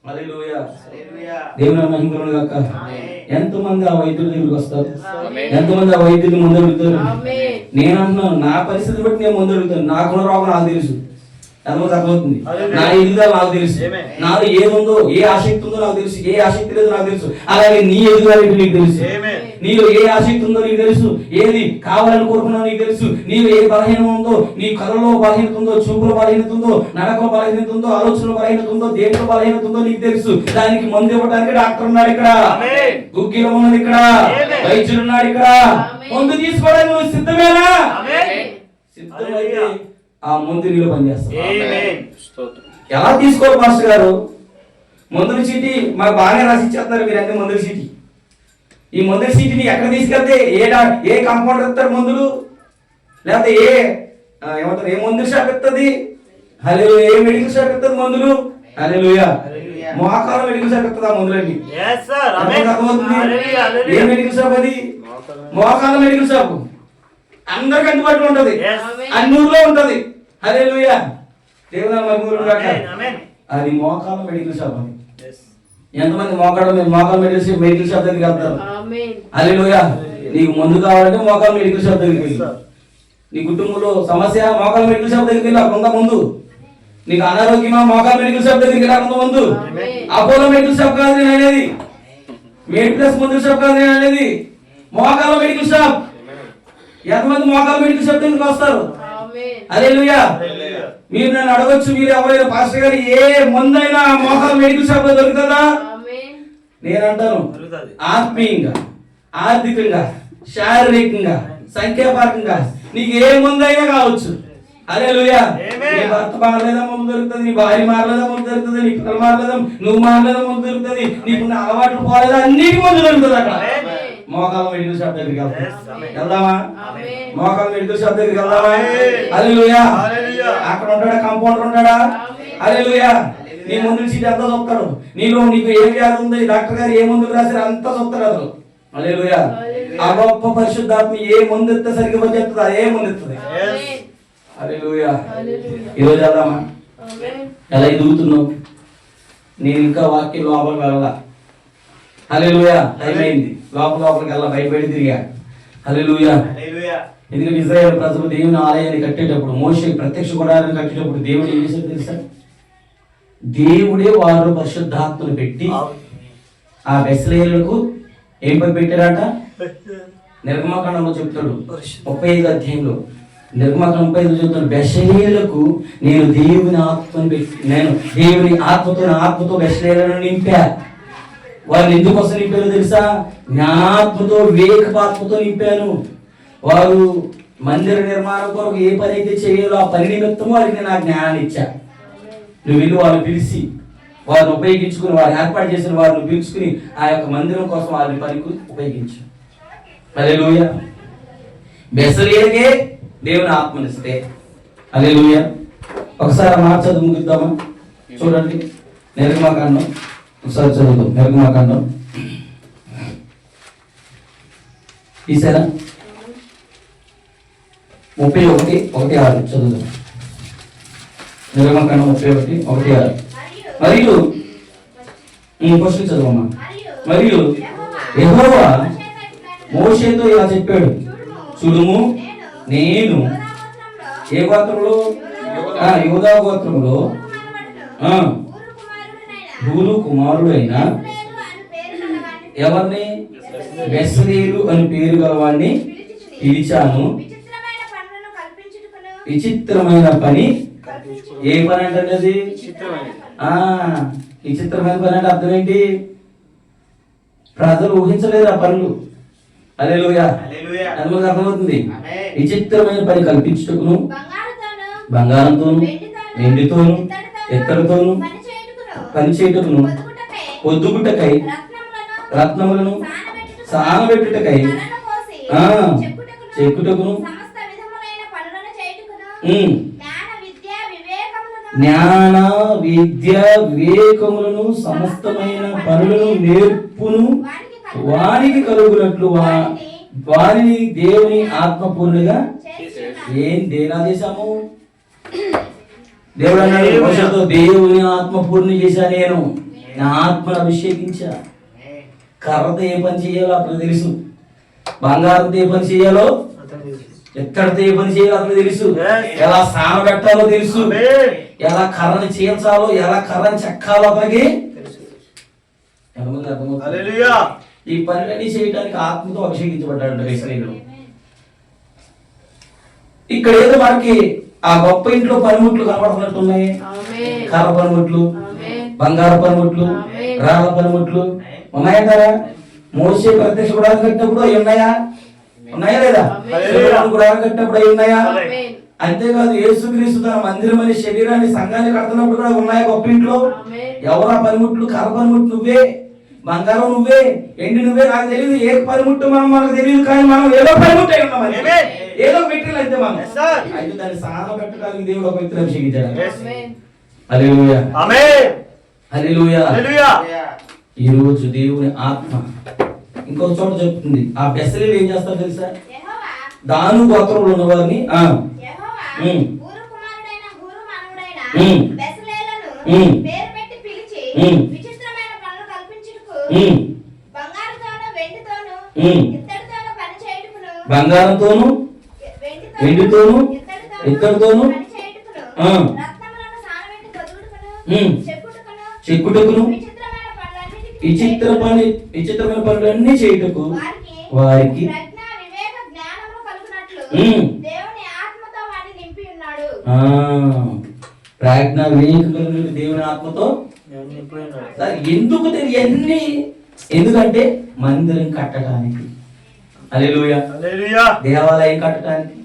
హల్లెలూయా. దేవుని మహిమ కలుగును గాక. ఎంతమంది ఆ వైద్యుల దగ్గరికి వస్తారు? ఎంతమంది ఆ వైద్యులు ముందు అడుగుతారు? నేను అంటున్నాను, నా పరిస్థితి బట్టి నేను ముందు అడుగుతాను. నాకున్న రోగం నాకు తెలుసు, అర్థమవుతుంది. నా ఎదుగుదల నాకు తెలుసు, నాలో ఏముందో, ఏ ఆసక్తి ఉందో నాకు తెలుసు, ఏ ఆసక్తి లేదో నాకు తెలుసు. అలాగే నీ ఎదుగుదల నీకు తెలుసు. నీలో ఏ ఆసక్తి ఉందో నీకు తెలుసు, ఏది కావాలని కోరుకున్నావు నీకు తెలుసు. నీలో ఏ బలహీనం ఉందో, నీ కళలో బలహీనత ఉందో, చూపులో బలహీనత ఉందో, నడకలో బలహీనత ఉందో, ఆలోచనలో బలహీనత ఉందో, దేంట్లో బలహీనత ఉందో నీకు తెలుసు. దానికి మందు ఇవ్వడానికి డాక్టర్ ఉన్నాడు ఇక్కడ, గుగ్గిలం ఉన్నది ఇక్కడ, వైద్యులు ఉన్నాడు ఇక్కడ. మందు తీసుకోవడానికి నువ్వు సిద్ధమేనా? సిద్ధమైతే ఆ మందు నీలో పనిచేస్తావు. ఎలా తీసుకోవాలి మాస్టర్ గారు? మందుల చీటి మాకు బాగా రాసి ఇచ్చేస్తున్నారు మీరు అన్ని మందుల చీటి. ఈ మందుల చీటిని ఎక్కడ తీసుకెళ్తే ఏ కాంపౌండర్ ఇస్తారు మందులు, లేకపోతే ఏమంటారు, ఏ మందుల షాప్ ఇస్తుంది? హల్లెలూయా. ఏ మెడికల్ షాప్ ఇస్తుంది మందులు? హల్లెలూయా. మోకాల మెడికల్ షాప్ ఇస్తుంది ఆ మందులన్నీ. ఏ మెడికల్ షాప్ అది? మోకాల మెడికల్ షాప్. అందరికి అందుబాటులో ఉంటది, అన్ని ఊర్లో ఉంటది. హల్లెలూయా. దేవుని మహిమ కలుగును గాక. అది మోకాల మెడికల్ షాప్ అని. ఎంతమంది మోకాల మెడికల్ షాప్ దగ్గరికి వెళ్తారు? హల్లెలూయా. నీకు మందు కావాలంటే మోకాల మెడికల్ షాప్ దగ్గరికి వెళ్ళి, నీ కుటుంబంలో సమస్య మోకాల మెడికల్ షాప్ దగ్గరికి వెళ్ళి అక్కడ ముందు. నీకు అనారోగ్యమా? మోకాల మెడికల్ షాప్ దగ్గరికి వెళ్ళకుండా ముందు. అపోలో మెడికల్ షాప్ కాదు నేను అనేది, మెడ్ ప్లస్ మందుల షాప్ కాదు నేను అనేది, మోకాల మెడికల్ షాప్. ఎంతమంది మోకాల మెడికల్ షాప్ దగ్గరికి వస్తారు? హల్లెలూయా. మీరు నన్ను అడగొచ్చు, మీరు ఎవరైనా పాస్టర్ గారు ఏ మందైనా మోకాల మెడికల్ షాప్ లో దొరుకుతుందా? నేను అంటాను, ఆత్మీయంగా, ఆర్థికంగా, శారీరకంగా, సంఖ్యాపరంగా నీకు ఏ మందైనా కావచ్చు. హల్లెలూయా. నీ భర్త మారలేదా ముందు దొరుకుతుంది, నీ భార్య మారలేదా ముందు దొరుకుతుంది, నీ పిల్లలు మారలేదా, నువ్వు మారలేదా ముందు దొరుకుతుంది, నీకున్న అలవాట్లు పోలేదా అన్నిటి ముందు దొరుకుతుంది. అక్కడ మోకాల మెడికల్ షాప్ దగ్గరికి వెళ్దామా? మోకాల మెడికల్ షాప్ దగ్గరికి వెళ్దామా? హల్లెలూయా. అక్కడ ఉంటాడా? కాంపౌండర్ ఉంటాడా? హల్లెలూయా. నీ మందుల చీటి అంతా చూస్తాడు. నీకు ఏ వ్యాధి ఉంది, డాక్టర్ గారు ఏ మందులు రాశారు అంతా చూస్తాడు అతను. హల్లెలూయా. ఆ గొప్ప పరిశుద్ధాత్మ ఏ మందు ఇస్తే సరిగ్గా పనిచేస్తుందా? ఏ మందు ఇస్తుంది? హల్లెలూయా. ఈరోజు వెళ్దామా? ఎలా ఎదుగుతున్నావు? నేను ఇంకా వాక్యం లోపలికి వెళ్ళాలా. హల్లెలూయా. టైం అయింది. లోపలికి వెళ్ళా, బయట తిరిగా. హల్లెలూయా. ఎందుకంటే ఇశ్రాయేలు ప్రజలు దేవుని ఆలయాన్ని కట్టేటప్పుడు, మోషే ప్రత్యక్ష గుడారాన్ని కట్టేటప్పుడు దేవుడు ఏం చేశాడు తెలుసా? దేవుడే వారు పరిశుద్ధాత్మను పెట్టి ఆ బెత్లెహేముకు ఏం పెట్టారట? నిర్గమకాండంలో చెప్తాడు 35 అధ్యాయంలో, నిర్గమకాండం 35 చెప్తాడు, బెషలేలకు నేను దేవుని ఆత్మతో బెషలేలను నింపా. వారిని ఎందుకోసం నింపాను తెలుసా? జ్ఞానాత్మతో, వివేకపాత్మతో నింపాను. వారు మందిర నిర్మాణం కొరకు ఏ పని అయితే చేయాలో ఆ పని నిమిత్తం వారికి నేను ఆ జ్ఞానాన్ని ఇచ్చా. నువ్వు వెళ్ళి వాళ్ళు పిలిచి వారిని ఉపయోగించుకుని, వారు ఏర్పాటు చేసిన వారిని పిలుచుకుని ఆ యొక్క మందిరం కోసం వారిని పనికి ఉపయోగించు. హల్లెలూయా. బెసలేలకే దేవుని ఆత్మనిస్తే. హల్లెలూయా. ఒకసారి మాట చదువు ముగిద్దామా? చూడండి నిర్గమకాండం, ఒకసారి చదువుదాం. నిర్గమకాండం తీసారా? 31:1-6 చదువుదాం. నిర్గమకాండం 31:1-6. మరియు క్వశ్చన్ చదవమ్మా. మరియు యెహోవా మోషేతో ఇలా చెప్పాడు, చూడుము నేను ఏ గోత్రంలో? యూదా గోత్రంలో హూరు కుమారుడైన ఎవరిని? బెసలేలు అని పేరు గలవాడిని పిలిచాను. విచిత్రమైన పని. ఏ పని అంటే అది? విచిత్రమైన పని అంటే అర్థం ఏంటి? ప్రజలు ఊహించలేరు ఆ పనులు. హల్లెలూయా. అందుకు అర్థమవుతుంది. విచిత్రమైన పని కల్పించుటకును, బంగారంతోను, వెండితోను, ఇత్తడితోను పని చేయుటకును, పొద్దుగుట్టకై, రత్నములను సానబెట్టుటకై, చెక్కుటకును, జ్ఞాన విద్య వివేకములను సమస్తమైన పనులను నేర్పును వారికి కలుగునట్లు వారిని దేవుని ఆత్మపూర్ణిగా దేనా చేశాము? దేవుడు అన్నాడు, దేవుని ఆత్మపూర్ణి చేశా, నేను నా ఆత్మను అభిషేకించా. కర్రతో ఏ పని చేయాలో అతను తెలుసు, బంగారంతో ఏ పని చేయాలో, ఎక్కడితో ఏ పని చేయాలో అతను తెలుసు, ఎలా స్నానం పెట్టాలో తెలుసు, ఎలా కర్రని చీల్చాలో, ఎలా కర్రని చెక్కాలో అతనికి అర్థమవుతుంది. ఈ పనులన్నీ చేయడానికి ఆత్మతో అభిషేకించబడ్డాడు ఇశ్రాయేలు. ఇక్కడ ఏదో మనకి ఆ గొప్ప ఇంట్లో పనిముట్లు కనబడుతున్నట్టున్నాయి. కర్ర పనిముట్లు, బంగారు పనిముట్లు, రాళ్ళ పనిముట్లు ఉన్నాయంటారా? మోసే ప్రత్యక్ష గుడారం కట్టినప్పుడు అవి ఉన్నాయా? ఉన్నాయా లేదా? గుడారం కట్టినప్పుడు అవి ఉన్నాయా? అంతేకాదు యేసుక్రీస్తు తన మందిరం అనే శరీరాన్ని, సంఘాన్ని కడుతున్నప్పుడు కూడా ఉన్నాయా గొప్ప ఇంట్లో? ఎవరా పనిముట్లు? కర్ర పనిముట్లు నువ్వే, బంగారం నువ్వే, ఎండి నువ్వే. నాకు తెలియదు ఏ పనిముట్టు మనకు తెలియదు, కానీ మనం ఏదో పనిముట్టు అయి ఉన్నాం, ఏదో మెటీరియల్ అయితే మనం అయితే దాన్ని సాధన పెట్టడానికి దేవుడు ఒక వ్యక్తిని అభిషేకించాడు. హల్లెలూయా, ఆమేన్, హల్లెలూయా, హల్లెలూయా. ఈ రోజు దేవుని ఆత్మ ఇంకొక చోట చెప్తుంది. ఆ బెసలేలు ఏం చేస్తారు తెలుసా? దాను గోత్రంలో ఉన్న వారిని బంగారంతోను, వెండితోను, ఇత్తడితోను, చెక్కుటకును, విచిత్రమైన పనులన్నీ చేయుటకు వారికి ప్రాజ్ఞ వివేకం దేవుని ఆత్మతో. ఎందుకు ఇవన్నీ? ఎందుకంటే మందిరం కట్టడానికి, హల్లెలూయా, దేవాలయం కట్టడానికి.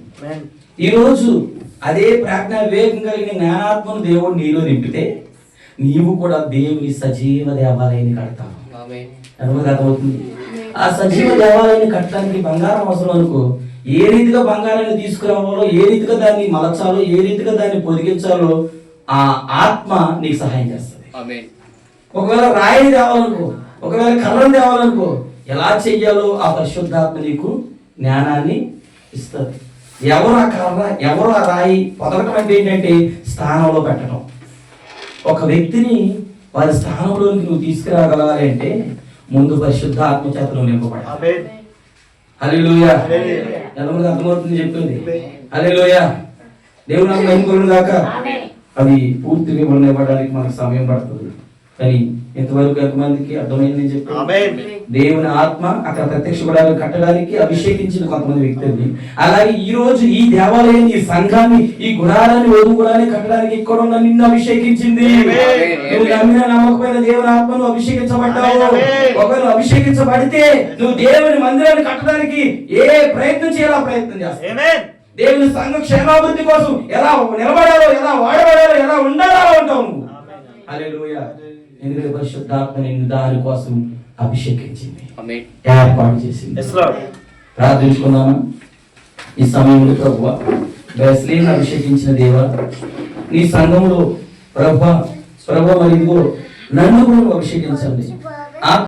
ఈరోజు అదే ప్రాజ్ఞ వివేకం కలిగిన జ్ఞానాత్మను దేవుడు నీలో నింపితే నీవు కూడా దేవుని సజీవ దేవాలయాన్ని కడతావు. అర్థమవుతుంది. ఆ సజీవ దేవాలయాన్ని కట్టడానికి బంగారం అవసరం అనుకో. ఏ రీతిగా బంగారాన్ని తీసుకురావాలో, ఏ రీతిగా దాన్ని మలచాలో, ఏ రీతిగా దాన్ని పొదిగించాలో ఆ ఆత్మ నీకు సహాయం చేస్తుంది. ఒకవేళ రాయిని తేవాలనుకో, ఒకవేళ కర్రను తేవాలనుకో, ఎలా చెయ్యాలో ఆ పరిశుద్ధాత్మ నీకు జ్ఞానాన్ని ఇస్తుంది. ఎవరు ఆ కర్ర, ఎవరు ఆ రాయి పొదగటం అంటే ఏంటంటే స్థానంలో పెట్టడం. ఒక వ్యక్తిని వారి స్థానంలోకి నువ్వు తీసుకురాగలగాలి అంటే ముందు పరిశుద్ధాత్మ చేత నువ్వు నింపబడాలి. హల్లెలూయా, ఎంతమంది అర్థమవుతుంది చెప్తుంది? హల్లెలూయా, దేవుడు నాకు నమ్ముకుని దాకా అది పూర్తిగా ఇవ్వడానికి మనకు సమయం పడుతుంది. కానీ ఇంతవరకు ఎంతమందికి అర్థమైంది నేను చెప్పి? దేవుని ఆత్మ అక్కడ ప్రత్యక్ష గుడారం కట్టడానికి అభిషేకించిన కొంతమంది వ్యక్తుల్ని, అలాగే ఈ రోజు ఈ దేవాలయాన్ని, ఈ సంఘాన్ని, ఈ గుడారాన్ని, వధు గుడారాన్ని కట్టడానికి ఇక్కడ ఉన్న నిన్ను అభిషేకించింది. నువ్వు నమ్మిన నమ్మకమైన దేవుని ఆత్మను అభిషేకించబడ్డావు. ఒకవేళ అభిషేకించబడితే నువ్వు దేవుని మందిరాన్ని కట్టడానికి ఏ ప్రయత్నం చేయాలో ప్రయత్నం చేస్తావు. దేవుని సంఘ క్షేమాభివృద్ధి కోసం ఎలా నిలబడాలో, ఎలా వాడబడాలో, ఎలా ఉండాలో అంటావు నువ్వు. హల్లెలూయా. ఎందుకంటే పరిశుద్ధాత్మ నిన్ను దాని కోసం అభిషేకించింది, ఏర్పాటు చేసింది. ప్రార్థించుకున్నాము ఈ సమయంలో. ప్రభువా, బెస్లీని అభిషేకించిన దేవా, నీ సంఘంలో ప్రభా మరి నన్ను కూడా అభిషేకించండి.